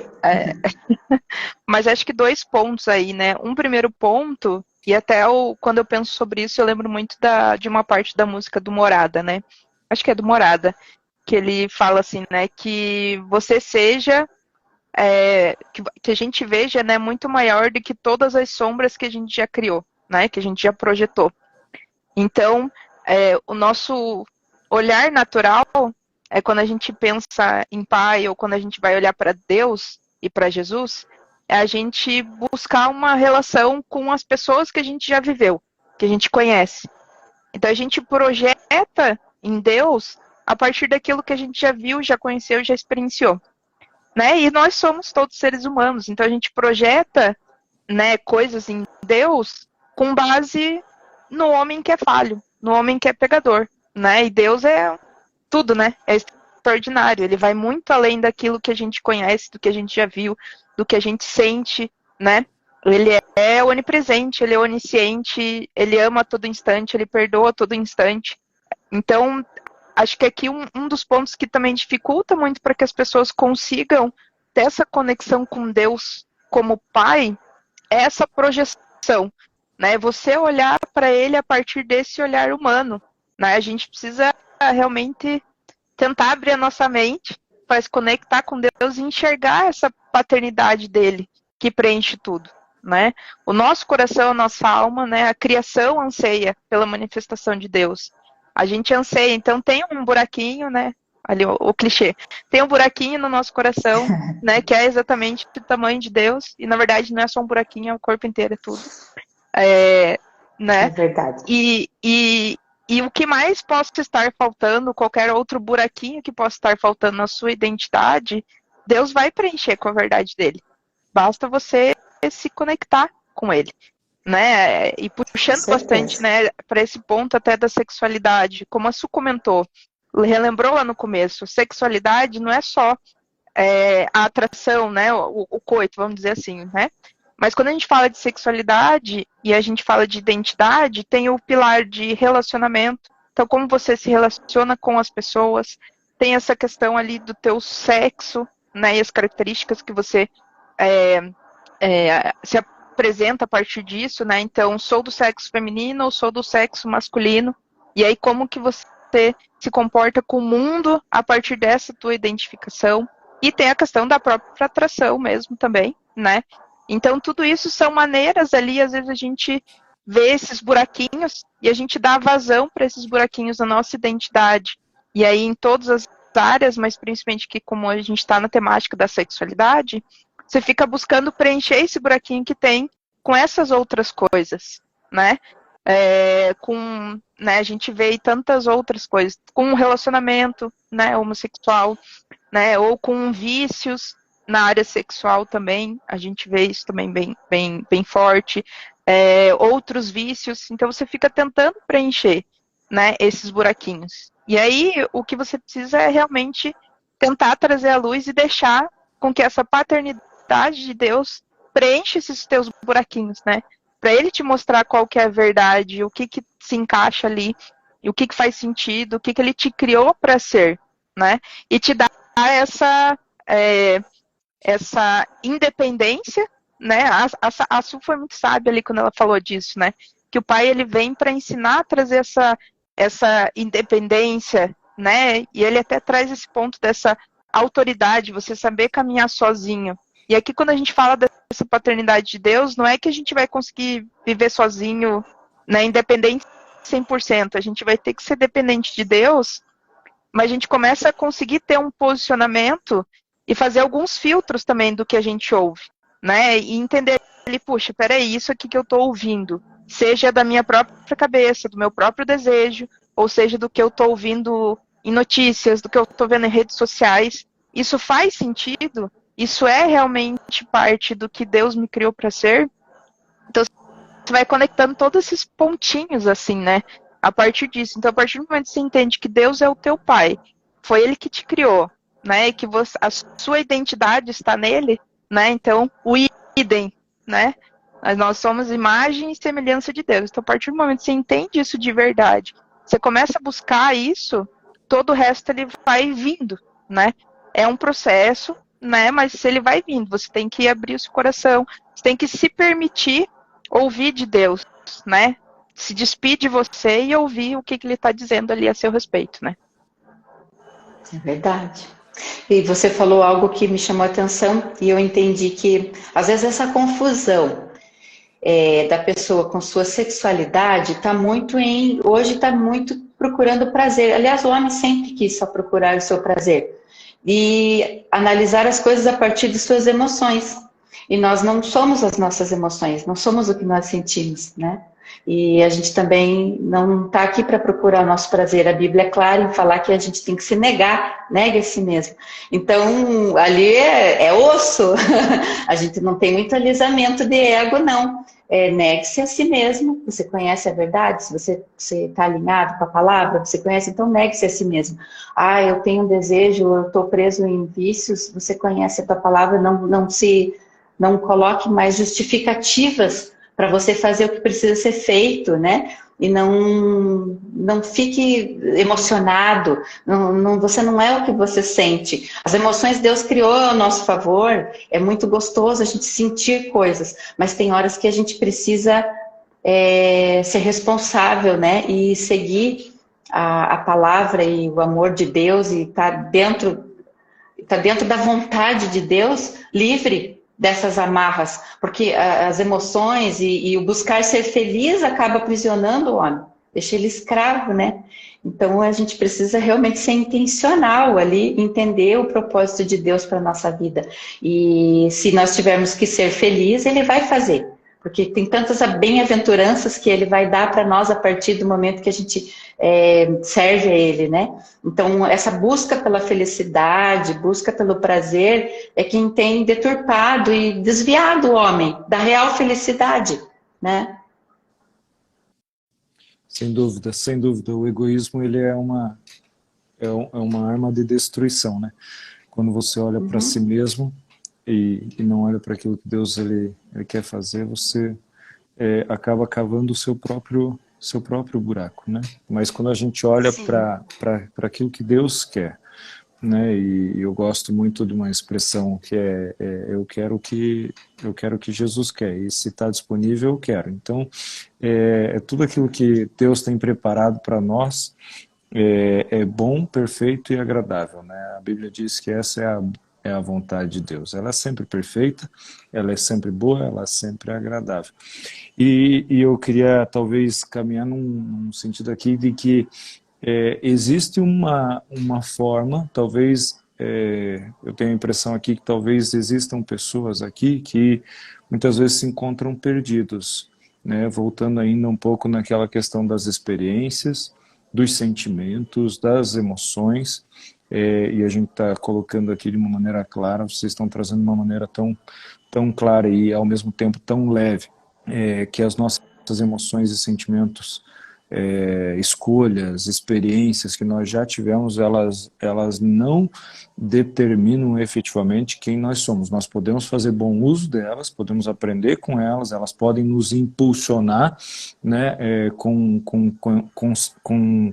Mas acho que 2 pontos aí, né? Um primeiro ponto E até quando eu penso sobre isso, eu lembro muito de uma parte da música do Morada, né? Acho que é do Morada, que ele fala assim, né? Que você seja, que a gente veja, né? Muito maior do que todas as sombras que a gente já criou, né? Que a gente já projetou. Então, o nosso olhar natural é quando a gente pensa em pai ou quando a gente vai olhar para Deus e para Jesus, é a gente buscar uma relação com as pessoas que a gente já viveu, que a gente conhece. Então a gente projeta em Deus a partir daquilo que a gente já viu, já conheceu, já experienciou, né? E nós somos todos seres humanos, então a gente projeta, né, coisas em Deus com base no homem que é falho, no homem que é pecador, né? E Deus é tudo, né? É extraordinário. Ele vai muito além daquilo que a gente conhece, do que a gente já viu, do que a gente sente, né? Ele é onipresente, ele é onisciente, ele ama a todo instante, ele perdoa a todo instante. Então, acho que aqui um dos pontos que também dificulta muito para que as pessoas consigam ter essa conexão com Deus como Pai é essa projeção, né? Você olhar para ele a partir desse olhar humano, né? A gente precisa realmente tentar abrir a nossa mente para se conectar com Deus e enxergar essa paternidade dele que preenche tudo, né? O nosso coração, a nossa alma, né? A criação anseia pela manifestação de Deus. A gente anseia, então tem um buraquinho, né? Ali o clichê. Tem um buraquinho no nosso coração, né? Que é exatamente o tamanho de Deus. E na verdade não é só um buraquinho, é o corpo inteiro, é tudo. Né? É verdade. E o que mais possa estar faltando, qualquer outro buraquinho que possa estar faltando na sua identidade, Deus vai preencher com a verdade dele. Basta você se conectar com ele, né? E puxando bastante, né, para esse ponto até da sexualidade, como a Su comentou, relembrou lá no começo, sexualidade não é só a atração, né, o coito, vamos dizer assim, né? Mas quando a gente fala de sexualidade e a gente fala de identidade, tem o pilar de relacionamento. Então, como você se relaciona com as pessoas, tem essa questão ali do teu sexo, né, e as características que você se apresenta a partir disso, né? Então, sou do sexo feminino ou sou do sexo masculino. E aí, como que você se comporta com o mundo a partir dessa tua identificação? E tem a questão da própria atração mesmo também, né? Então, tudo isso são maneiras ali, às vezes a gente vê esses buraquinhos e a gente dá vazão para esses buraquinhos na nossa identidade. E aí, em todas as áreas, mas principalmente que como a gente está na temática da sexualidade, você fica buscando preencher esse buraquinho que tem com essas outras coisas, né? A gente vê tantas outras coisas, com um relacionamento, né, homossexual, né, ou com vícios na área sexual também, a gente vê isso também bem forte, outros vícios, então você fica tentando preencher, né, esses buraquinhos. E aí, o que você precisa é realmente tentar trazer a luz e deixar com que essa paternidade de Deus preencha esses teus buraquinhos, né? Para ele te mostrar qual que é a verdade, o que se encaixa ali, e o que faz sentido, o que ele te criou para ser, né? E te dar essa independência, né? A Su foi muito sábia ali quando ela falou disso, né? Que o pai ele vem para ensinar a trazer essa independência, né? E ele até traz esse ponto dessa autoridade, você saber caminhar sozinho. E aqui quando a gente fala dessa paternidade de Deus, não é que a gente vai conseguir viver sozinho, né, independente 100%, a gente vai ter que ser dependente de Deus, mas a gente começa a conseguir ter um posicionamento e fazer alguns filtros também do que a gente ouve, né, e entender, puxa, peraí, isso aqui que eu estou ouvindo, seja da minha própria cabeça, do meu próprio desejo, ou seja do que eu estou ouvindo em notícias, do que eu estou vendo em redes sociais, isso faz sentido? Isso é realmente parte do que Deus me criou para ser? Então, você vai conectando todos esses pontinhos, assim, né? A partir disso. Então, a partir do momento que você entende que Deus é o teu pai, foi Ele que te criou, né? E que a sua identidade está nele, né? Então, o idem, né? Nós somos imagem e semelhança de Deus. Então, a partir do momento que você entende isso de verdade, você começa a buscar isso, todo o resto ele vai vindo, né? É um processo, né? Mas ele vai vindo. Você tem que abrir o seu coração, você tem que se permitir ouvir de Deus, né? Se despir de você e ouvir o que ele está dizendo ali a seu respeito, né? É verdade. E você falou algo que me chamou a atenção e eu entendi que, às vezes, essa confusão da pessoa com sua sexualidade hoje está muito procurando prazer. Aliás, o homem sempre quis só procurar o seu prazer e analisar as coisas a partir de suas emoções. E nós não somos as nossas emoções, não somos o que nós sentimos, né? E a gente também não está aqui para procurar o nosso prazer. A Bíblia é clara em falar que a gente tem que se negar, nega a si mesmo. Então, ali é osso. A gente não tem muito alisamento de ego, não. Negue-se a si mesmo. Você conhece a verdade? Se você está alinhado com a palavra, você conhece, então negue-se a si mesmo. Ah, eu tenho um desejo, eu estou preso em vícios. Você conhece a tua palavra, não coloque mais justificativas para você fazer o que precisa ser feito, né? E não fique emocionado, você não é o que você sente. As emoções Deus criou ao nosso favor, é muito gostoso a gente sentir coisas, mas tem horas que a gente precisa ser responsável, né? E seguir a palavra e o amor de Deus e tá dentro da vontade de Deus, livre dessas amarras, porque as emoções e o buscar ser feliz acaba aprisionando o homem, deixa ele escravo, né? Então a gente precisa realmente ser intencional ali, entender o propósito de Deus para a nossa vida. E se nós tivermos que ser felizes, Ele vai fazer, porque tem tantas bem-aventuranças que Ele vai dar para nós a partir do momento que a gente serve a Ele, né? Então, essa busca pela felicidade, busca pelo prazer, é quem tem deturpado e desviado o homem da real felicidade, né? Sem dúvida, sem dúvida. O egoísmo, ele é uma arma de destruição, né? Quando você olha para si mesmo e não olha para aquilo que Deus ele quer fazer, você acaba cavando o seu próprio buraco, né? Mas quando a gente olha para aquilo que Deus quer, né? E eu gosto muito de uma expressão que eu quero o que Jesus quer, e se está disponível eu quero. Então tudo aquilo que Deus tem preparado para nós é bom, perfeito e agradável, né? A Bíblia diz que essa é a vontade de Deus. Ela é sempre perfeita, ela é sempre boa, ela é sempre agradável. E eu queria talvez caminhar num sentido aqui de que existe uma forma, talvez, eu tenho a impressão aqui que talvez existam pessoas aqui que muitas vezes se encontram perdidos, né? Voltando ainda um pouco naquela questão das experiências, dos sentimentos, das emoções, e a gente está colocando aqui de uma maneira clara, vocês estão trazendo de uma maneira tão clara e ao mesmo tempo tão leve, que as nossas emoções e sentimentos, escolhas, experiências que nós já tivemos, elas não determinam efetivamente quem nós somos. Nós podemos fazer bom uso delas, podemos aprender com elas podem nos impulsionar, né, com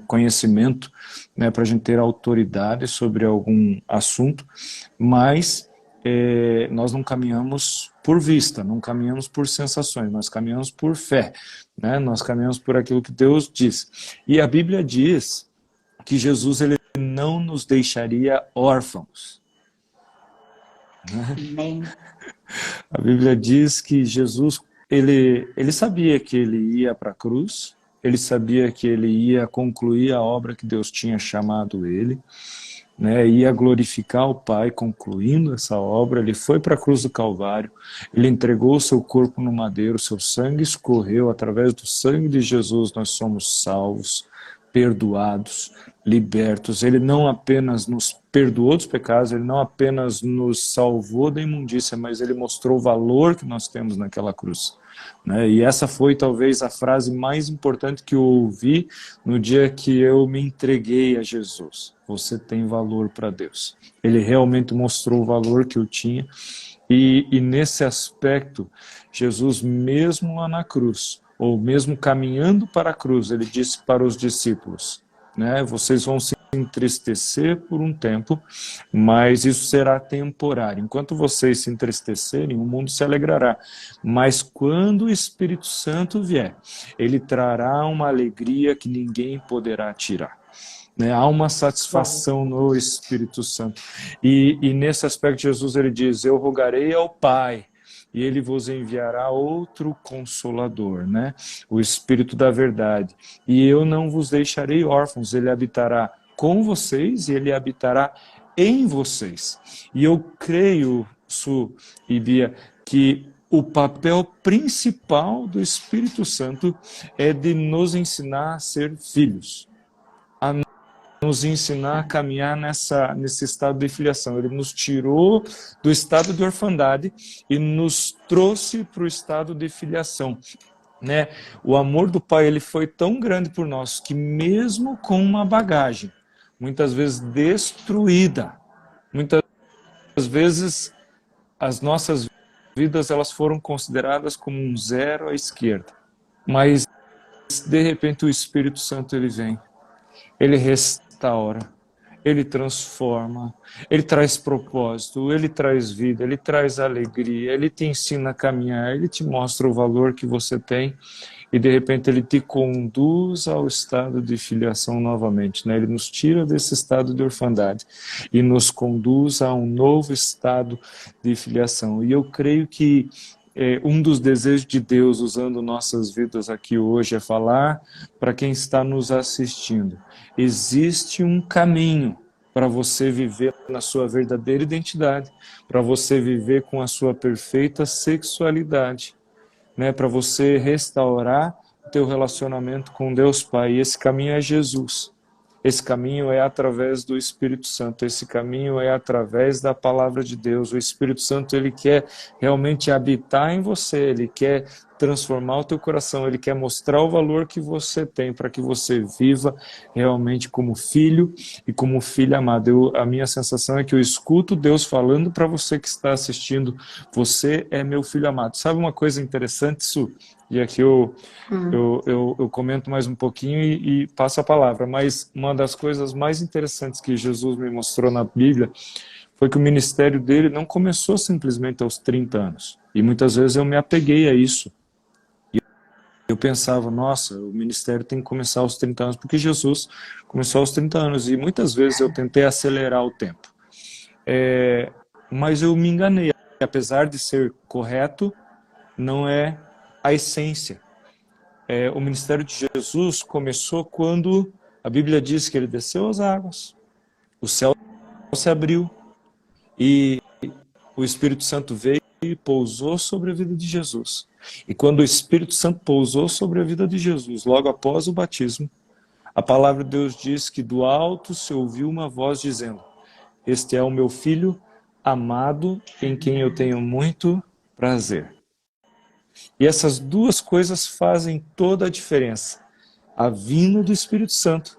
conhecimento, né, para a gente ter autoridade sobre algum assunto, mas nós não caminhamos por vista, não caminhamos por sensações, nós caminhamos por fé, né? Nós caminhamos por aquilo que Deus diz. E a Bíblia diz que Jesus ele não nos deixaria órfãos. Amém. A Bíblia diz que Jesus ele sabia que ele ia para a cruz, ele sabia que ele ia concluir a obra que Deus tinha chamado ele, né, ia glorificar o Pai concluindo essa obra. Ele foi para a cruz do Calvário, ele entregou o seu corpo no madeiro, seu sangue escorreu, através do sangue de Jesus nós somos salvos, perdoados, libertos. Ele não apenas nos perdoou dos pecados, ele não apenas nos salvou da imundícia, mas ele mostrou o valor que nós temos naquela cruz, né? E essa foi talvez a frase mais importante que eu ouvi no dia que eu me entreguei a Jesus. Você tem valor para Deus. Ele realmente mostrou o valor que eu tinha, e nesse aspecto, Jesus mesmo lá na cruz, ou mesmo caminhando para a cruz, ele disse para os discípulos: né? Vocês vão se entristecer por um tempo, mas isso será temporário. Enquanto vocês se entristecerem, o mundo se alegrará. Mas quando o Espírito Santo vier, ele trará uma alegria que ninguém poderá tirar. Né? Há uma satisfação no Espírito Santo. E nesse aspecto, Jesus ele diz: eu rogarei ao Pai, e ele vos enviará outro Consolador, né? O Espírito da verdade. E eu não vos deixarei órfãos, ele habitará com vocês e ele habitará em vocês. E eu creio, Su e Bia, que o papel principal do Espírito Santo é de nos ensinar a ser filhos, a nos ensinar a caminhar nesse estado de filiação. Ele nos tirou do estado de orfandade e nos trouxe para o estado de filiação. Né? O amor do Pai ele foi tão grande por nós que mesmo com uma bagagem, muitas vezes destruída, muitas vezes as nossas vidas elas foram consideradas como um zero à esquerda. Mas de repente o Espírito Santo ele vem, ele restaura, ele transforma, ele traz propósito, ele traz vida, ele traz alegria, ele te ensina a caminhar, ele te mostra o valor que você tem e de repente ele te conduz ao estado de filiação novamente, né? Ele nos tira desse estado de orfandade e nos conduz a um novo estado de filiação. E eu creio que um dos desejos de Deus usando nossas vidas aqui hoje é falar para quem está nos assistindo. Existe um caminho para você viver na sua verdadeira identidade, para você viver com a sua perfeita sexualidade, né? Para você restaurar o teu relacionamento com Deus Pai. E esse caminho é Jesus. Esse caminho é através do Espírito Santo, esse caminho é através da Palavra de Deus. O Espírito Santo, ele quer realmente habitar em você, ele quer transformar o teu coração, ele quer mostrar o valor que você tem para que você viva realmente como filho e como filha amada. A minha sensação é que eu escuto Deus falando para você que está assistindo: você é meu filho amado. Sabe uma coisa interessante, Su? E aqui eu comento mais um pouquinho e passo a palavra, mas uma das coisas mais interessantes que Jesus me mostrou na Bíblia foi que o ministério dele não começou simplesmente aos 30 anos. E muitas vezes eu me apeguei a isso. E eu pensava, nossa, o ministério tem que começar aos 30 anos, porque Jesus começou aos 30 anos. E muitas vezes eu tentei acelerar o tempo. Mas eu me enganei. Apesar de ser correto, não é a essência. O ministério de Jesus começou quando a Bíblia diz que ele desceu às águas, o céu se abriu e o Espírito Santo veio e pousou sobre a vida de Jesus. E quando o Espírito Santo pousou sobre a vida de Jesus, logo após o batismo, a palavra de Deus diz que do alto se ouviu uma voz dizendo: este é o meu filho amado, em quem eu tenho muito prazer. E essas duas coisas fazem toda a diferença: a vinda do Espírito Santo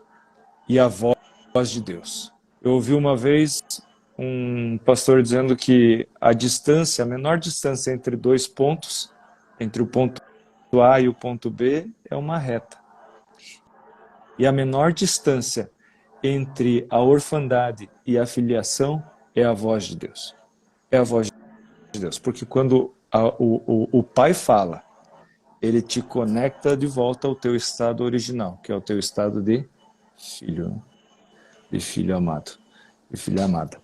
e a voz de Deus. Eu ouvi uma vez um pastor dizendo que a menor distância entre dois pontos, entre o ponto A e o ponto B, é uma reta. E a menor distância entre a orfandade e a filiação é a voz de Deus. É a voz de Deus. Porque quando o Pai fala, ele te conecta de volta ao teu estado original, que é o teu estado de filho amado, de filha amada.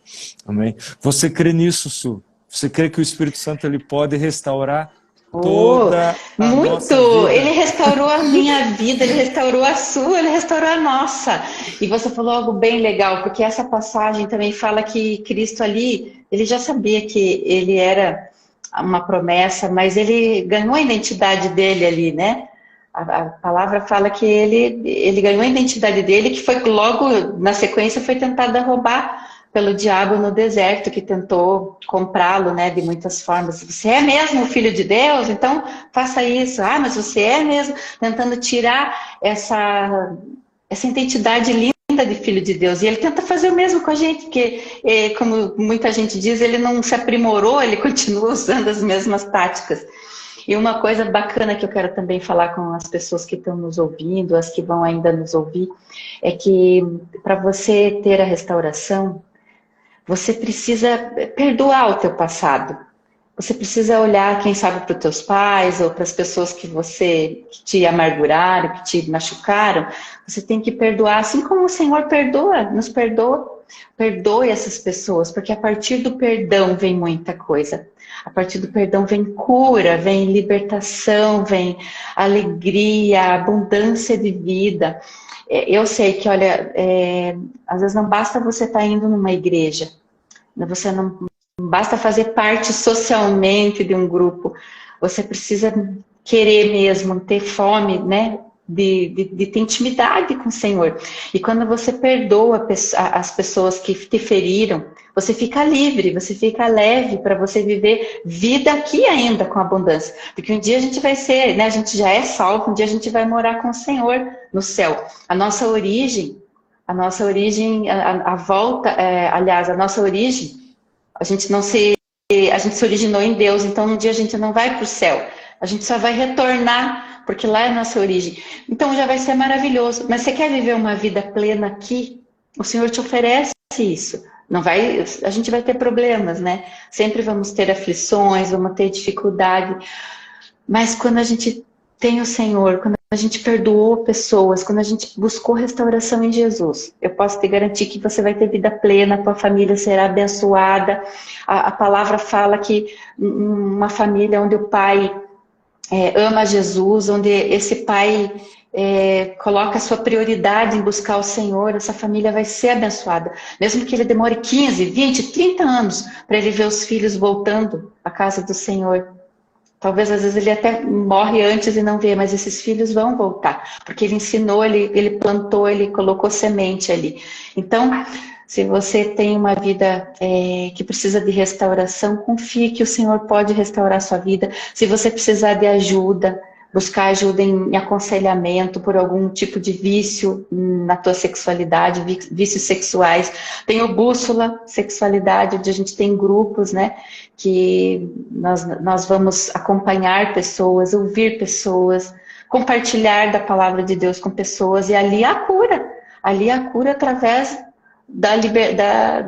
Amém? Você crê nisso, Su? Você crê que o Espírito Santo ele pode restaurar toda a nossa vida? Ele restaurou a minha vida, ele restaurou a sua, ele restaurou a nossa. E você falou algo bem legal, porque essa passagem também fala que Cristo ali, ele já sabia que ele era uma promessa, mas ele ganhou a identidade dele ali, né? A palavra fala que ele ganhou a identidade dele, que foi logo na sequência foi tentada roubar pelo diabo no deserto, que tentou comprá-lo, né, de muitas formas. Você é mesmo o filho de Deus? Então faça isso. Ah, mas você é mesmo? Tentando tirar essa identidade linda de filho de Deus. E ele tenta fazer o mesmo com a gente, porque, como muita gente diz, ele não se aprimorou, ele continua usando as mesmas táticas. E uma coisa bacana que eu quero também falar com as pessoas que estão nos ouvindo, as que vão ainda nos ouvir, é que para você ter a restauração, você precisa perdoar o teu passado. Você precisa olhar, quem sabe, para os teus pais ou para as pessoas que te amarguraram, que te machucaram. Você tem que perdoar, assim como o Senhor perdoa, nos perdoa. Perdoe essas pessoas, porque a partir do perdão vem muita coisa. A partir do perdão vem cura, vem libertação, vem alegria, abundância de vida. Eu sei que, olha, às vezes não basta você estar indo numa igreja, você não basta fazer parte socialmente de um grupo, você precisa querer mesmo, ter fome, né? De ter intimidade com o Senhor. E quando você perdoa as pessoas que te feriram, você fica livre, você fica leve para você viver vida aqui ainda com abundância. Porque um dia a gente vai ser, né? A gente já é salvo, um dia a gente vai morar com o Senhor no céu. A nossa origem, a volta, aliás, a nossa origem, a gente se originou em Deus, então um dia a gente não vai para o céu. A gente só vai retornar, porque lá é a nossa origem. Então já vai ser maravilhoso. Mas você quer viver uma vida plena aqui? O Senhor te oferece isso. Não vai, a gente vai ter problemas, né? Sempre vamos ter aflições, vamos ter dificuldade. Mas quando a gente tem o Senhor, quando a gente perdoou pessoas, quando a gente buscou restauração em Jesus, eu posso te garantir que você vai ter vida plena, tua família será abençoada. A palavra fala que uma família onde o pai ama Jesus, onde esse pai coloca a sua prioridade em buscar o Senhor, essa família vai ser abençoada. Mesmo que ele demore 15, 20, 30 anos para ele ver os filhos voltando à casa do Senhor. Talvez às vezes ele até morre antes e não vê, mas esses filhos vão voltar. Porque ele ensinou, ele plantou, ele colocou semente ali. Então, se você tem uma vida que precisa de restauração, confie que o Senhor pode restaurar a sua vida. Se você precisar de ajuda, buscar ajuda em aconselhamento por algum tipo de vício na tua sexualidade, vícios sexuais. Tem o Bússola Sexualidade, onde a gente tem grupos, né, que nós vamos acompanhar pessoas, ouvir pessoas, compartilhar da palavra de Deus com pessoas, e ali há a cura através da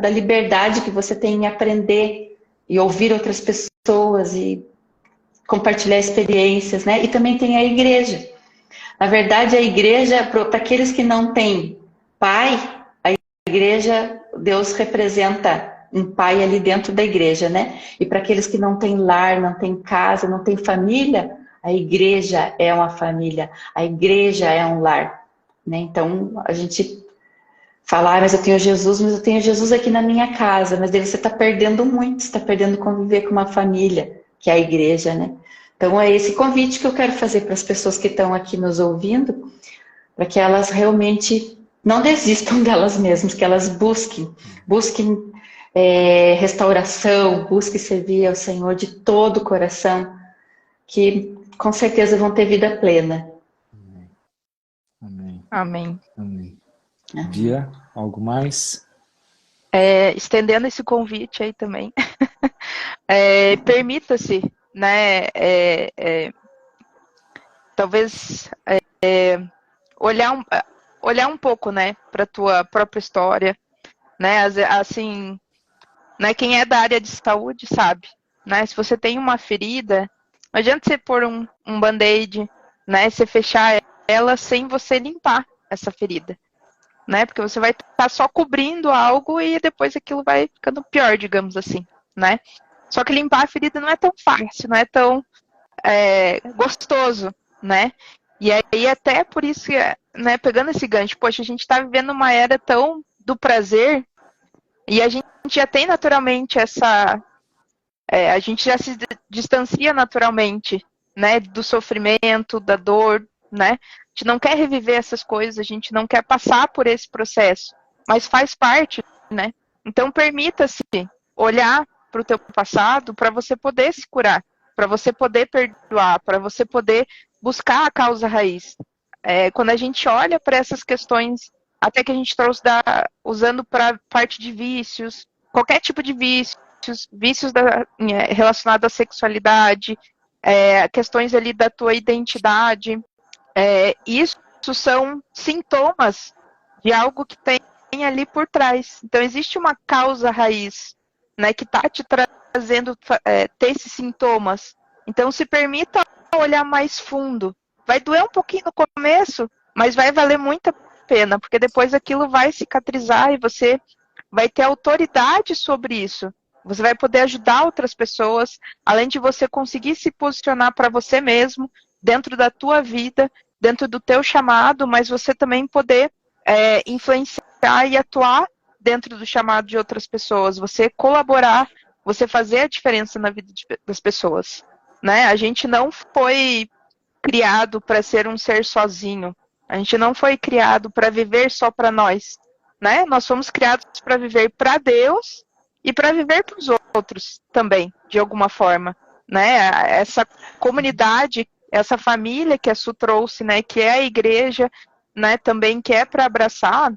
liberdade que você tem em aprender e ouvir outras pessoas e compartilhar experiências, né? E também tem a igreja. Na verdade, a igreja, para aqueles que não têm pai, a igreja, Deus representa um pai ali dentro da igreja, né? E para aqueles que não têm lar, não têm casa, não têm família, a igreja é uma família, a igreja é um lar, né? Então, a gente fala, mas eu tenho Jesus aqui na minha casa, mas daí você está perdendo muito, você está perdendo conviver com uma família, que é a igreja, né? Então é esse convite que eu quero fazer para as pessoas que estão aqui nos ouvindo, para que elas realmente não desistam delas mesmas, que elas busquem restauração, busquem servir ao Senhor de todo o coração, que com certeza vão ter vida plena. Amém. Amém. Amém. Dia, algo mais? Estendendo esse convite aí também, permita-se, né, talvez olhar um pouco, né, para tua própria história, né, assim, né, quem é da área de saúde sabe, né, se você tem uma ferida, não adianta você pôr um band-aid, né, você fechar ela sem você limpar essa ferida, né, porque você vai estar só cobrindo algo e depois aquilo vai ficando pior, digamos assim, né. Só que limpar a ferida não é tão fácil, não é tão gostoso, né? E aí até por isso, né, pegando esse gancho, poxa, a gente está vivendo uma era tão do prazer e a gente já tem naturalmente a gente já se distancia naturalmente, né, do sofrimento, da dor, né? A gente não quer reviver essas coisas, a gente não quer passar por esse processo, mas faz parte, né? Então permita-se olhar para o teu passado para você poder se curar, para você poder perdoar, para você poder buscar a causa raiz. Quando a gente olha para essas questões, até que a gente trouxe usando para parte de vícios, qualquer tipo de vícios relacionados à sexualidade, questões ali da tua identidade. Isso são sintomas de algo que tem ali por trás. Então, existe uma causa raiz, né, que está te trazendo ter esses sintomas. Então, se permita olhar mais fundo. Vai doer um pouquinho no começo, mas vai valer muito a pena, porque depois aquilo vai cicatrizar e você vai ter autoridade sobre isso. Você vai poder ajudar outras pessoas, além de você conseguir se posicionar para você mesmo, dentro da tua vida, dentro do teu chamado, mas você também poder influenciar e atuar dentro do chamado de outras pessoas, você colaborar, você fazer a diferença na vida das pessoas, né? A gente não foi criado para ser um ser sozinho, a gente não foi criado para viver só para nós, né? Nós fomos criados para viver para Deus e para viver para os outros também, de alguma forma, né? Essa comunidade, essa família que a Su trouxe, né? Que é a igreja, né? Também que é para abraçar,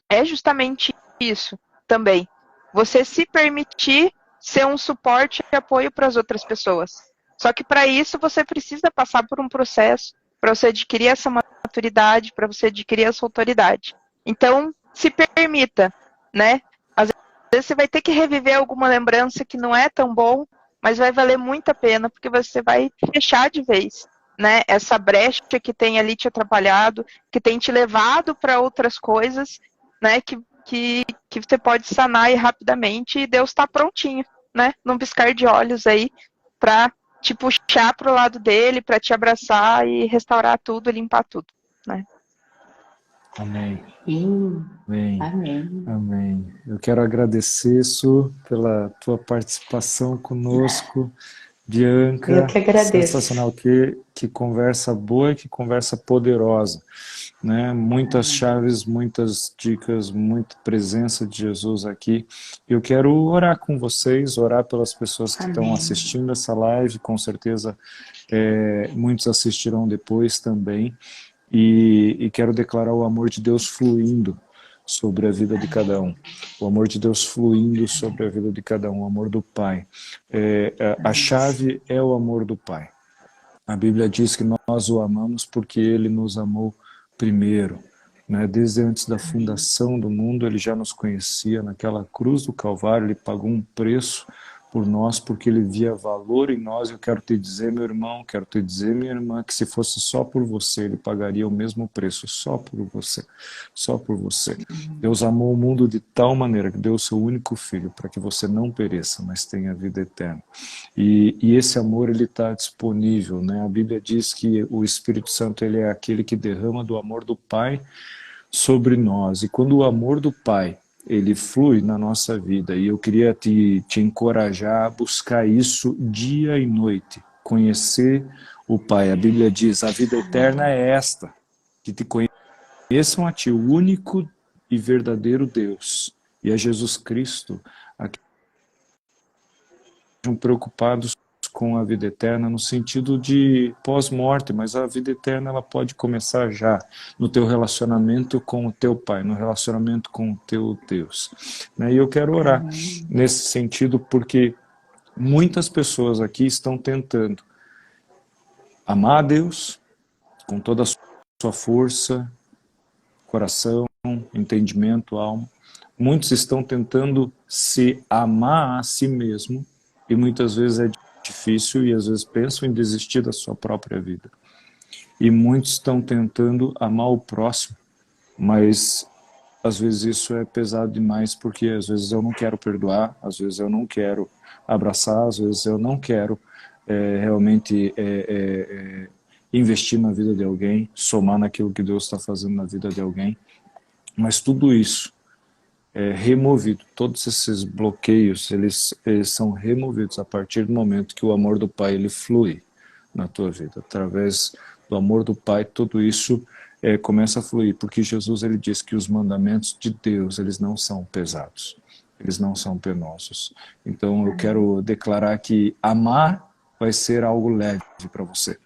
é justamente isso também. Você se permitir ser um suporte e apoio para as outras pessoas. Só que para isso você precisa passar por um processo, para você adquirir essa maturidade, para você adquirir essa autoridade. Então, se permita, né? Às vezes você vai ter que reviver alguma lembrança que não é tão bom, mas vai valer muito a pena, porque você vai fechar de vez, né? Essa brecha que tem ali te atrapalhado, que tem te levado para outras coisas, né? Que você pode sanar aí rapidamente e Deus está prontinho, né? Num piscar de olhos aí, para te puxar para o lado dele, para te abraçar e restaurar tudo, limpar tudo, né? Amém. Amém. Amém. Amém. Eu quero agradecer, Su, pela tua participação conosco. Bianca, Eu que agradeço. sensacional, que conversa boa e que conversa poderosa, né? Muitas chaves, muitas dicas, muita presença de Jesus aqui. Eu quero orar com vocês, orar pelas pessoas que estão assistindo essa live, com certeza muitos assistirão depois também, e quero declarar o amor de Deus fluindo sobre a vida de cada um. O amor de Deus fluindo sobre a vida de cada um, o amor do Pai. A chave é o amor do Pai. A Bíblia diz que nós o amamos porque Ele nos amou primeiro, né? Desde antes da fundação do mundo, Ele já nos conhecia. Naquela cruz do Calvário, Ele pagou um preço por nós, porque Ele via valor em nós. Eu quero te dizer, meu irmão, quero te dizer, minha irmã, que se fosse só por você, Ele pagaria o mesmo preço, só por você, só por você. Deus amou o mundo de tal maneira que deu o seu único filho, para que você não pereça, mas tenha vida eterna. E esse amor, ele está disponível, né? A Bíblia diz que o Espírito Santo, ele é aquele que derrama do amor do Pai sobre nós. E quando o amor do Pai, ele flui na nossa vida, e eu queria te encorajar a buscar isso dia e noite, conhecer o Pai. A Bíblia diz, a vida eterna é esta, que te conheçam a ti, o único e verdadeiro Deus, e a Jesus Cristo, a que estão preocupados com a vida eterna no sentido de pós-morte, mas a vida eterna ela pode começar já no teu relacionamento com o teu Pai, no relacionamento com o teu Deus, né? E eu quero orar nesse sentido porque muitas pessoas aqui estão tentando amar a Deus com toda a sua força, coração, entendimento, alma. Muitos estão tentando se amar a si mesmo e muitas vezes é difícil e às vezes pensam em desistir da sua própria vida. E muitos estão tentando amar o próximo, mas às vezes isso é pesado demais porque às vezes eu não quero perdoar, às vezes eu não quero abraçar, às vezes eu não quero realmente investir na vida de alguém, somar naquilo que Deus está fazendo na vida de alguém. Mas tudo isso é removido, todos esses bloqueios, eles são removidos a partir do momento que o amor do Pai ele flui na tua vida. Através do amor do Pai, tudo isso começa a fluir, porque Jesus ele diz que os mandamentos de Deus, eles não são pesados, eles não são penosos. Então eu quero declarar que amar vai ser algo leve para você.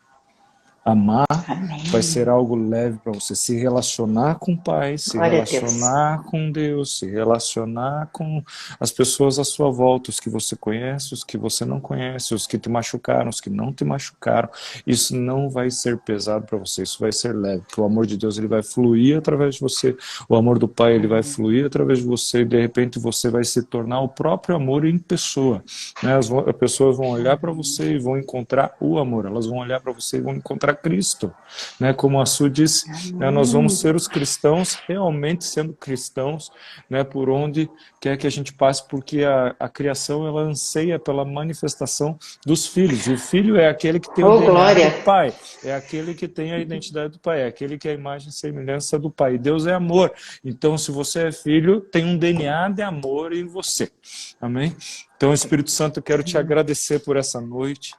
Amar Amém. vai ser algo leve para você. Se relacionar com o Pai, se Glória a Deus. relacionar com Deus, se relacionar com as pessoas à sua volta, os que você conhece, os que você não conhece, os que te machucaram, os que não te machucaram. Isso não vai ser pesado para você, isso vai ser leve. Porque o amor de Deus ele vai fluir através de você, o amor do Pai ele vai fluir através de você e de repente você vai se tornar o próprio amor em pessoa. Né? As pessoas vão olhar para você e vão encontrar o amor, elas vão olhar para você e vão encontrar Cristo, né? Como a Su disse, né? Nós vamos ser os cristãos realmente sendo cristãos, né? Por onde quer que a gente passe, porque a criação ela anseia pela manifestação dos filhos, e o filho é aquele que tem o DNA glória. do Pai, é aquele que tem a identidade do Pai, é aquele que é a imagem e semelhança do Pai, e Deus é amor, então se você é filho, tem um DNA de amor em você, amém? Então, Espírito Santo, eu quero te agradecer por essa noite.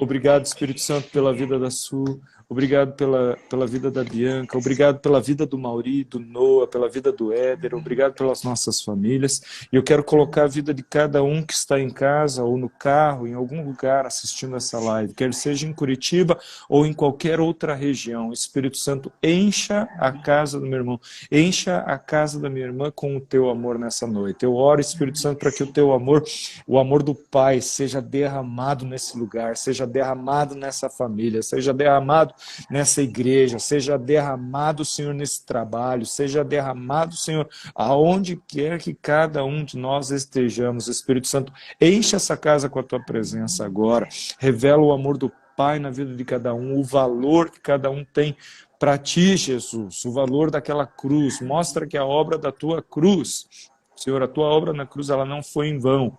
Obrigado, Espírito Santo, pela vida da Su. Obrigado pela vida da Bianca. Obrigado pela vida do Mauri, do Noah, pela vida do Éder. Obrigado pelas nossas famílias. E eu quero colocar a vida de cada um que está em casa ou no carro, em algum lugar assistindo essa live, quer seja em Curitiba ou em qualquer outra região. Espírito Santo, encha a casa do meu irmão, encha a casa da minha irmã com o teu amor nessa noite. Eu oro, Espírito Santo, para que o teu amor, o amor do Pai, seja derramado nesse lugar, seja derramado nessa família, seja derramado nessa igreja, seja derramado, Senhor, nesse trabalho, seja derramado, Senhor, aonde quer que cada um de nós estejamos. Espírito Santo, enche essa casa com a tua presença agora, revela o amor do Pai na vida de cada um, o valor que cada um tem para ti, Jesus, o valor daquela cruz. Mostra que a obra da tua cruz, Senhor, a tua obra na cruz, ela não foi em vão,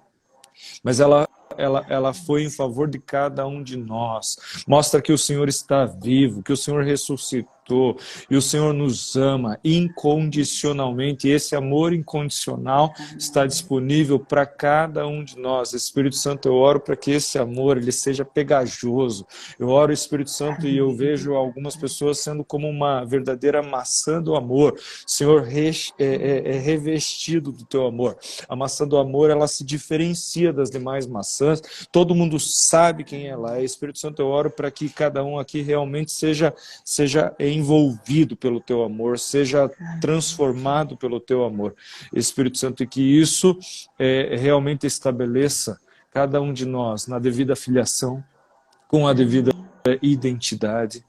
mas ela foi em favor de cada um de nós. Mostra que o Senhor está vivo, que o Senhor ressuscitou, e o Senhor nos ama incondicionalmente. Esse amor incondicional está disponível para cada um de nós. Espírito Santo, eu oro para que esse amor ele seja pegajoso. Eu oro, Espírito Santo, e eu vejo algumas pessoas sendo como uma verdadeira maçã do amor. Senhor, revestido do teu amor. A maçã do amor, ela se diferencia das demais maçãs. Todo mundo sabe quem ela é. Espírito Santo, eu oro para que cada um aqui realmente seja envolvido pelo teu amor, seja transformado pelo teu amor. Espírito Santo, e que isso realmente estabeleça cada um de nós na devida filiação, com a devida identidade,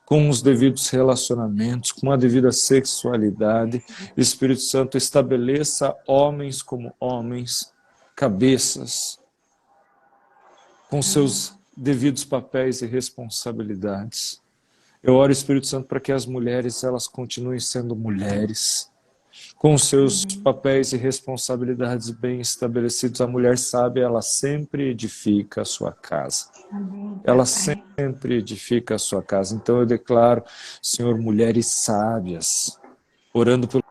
com os devidos relacionamentos, com a devida sexualidade. Espírito Santo, estabeleça homens como homens, cabeças, com seus devidos papéis e responsabilidades. Eu oro, Espírito Santo, para que as mulheres elas continuem sendo mulheres, com seus papéis e responsabilidades bem estabelecidos. A mulher sábia, ela sempre edifica a sua casa. Ela sempre edifica a sua casa. Então eu declaro, Senhor, mulheres sábias, orando pelos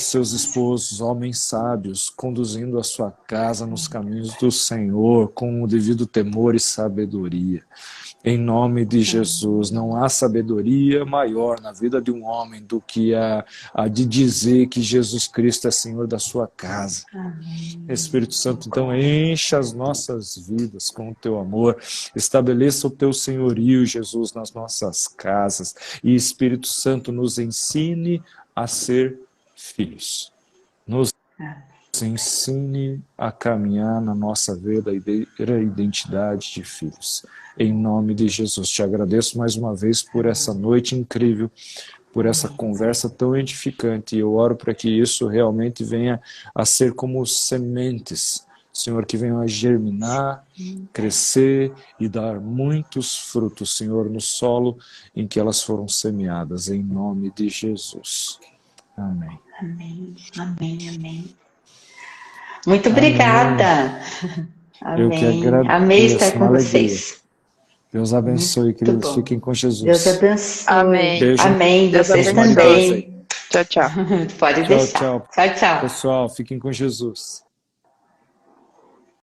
seus esposos, homens sábios, conduzindo a sua casa nos caminhos do Senhor, com o devido temor e sabedoria. Em nome de Jesus, não há sabedoria maior na vida de um homem do que a de dizer que Jesus Cristo é Senhor da sua casa. Amém. Espírito Santo, então encha as nossas vidas com o teu amor, estabeleça o teu senhorio, Jesus, nas nossas casas, e Espírito Santo nos ensine a ser filhos. Nos ensine a caminhar na nossa verdadeira identidade de filhos. Em nome de Jesus, te agradeço mais uma vez por essa noite incrível, por essa conversa tão edificante, e eu oro para que isso realmente venha a ser como sementes, Senhor, que venham a germinar, crescer e dar muitos frutos, Senhor, no solo em que elas foram semeadas, em nome de Jesus. Amém. Amém, amém, amém. Muito obrigada. Amém. Eu que agradeço. Amei estar com vocês. Deus abençoe, queridos. Fiquem com Jesus. Deus abençoe. Amém. Beijo. Amém. Deus Vocês abençoe. também. Tchau, tchau. Pode deixar. Tchau. Tchau, tchau. Pessoal, fiquem com Jesus.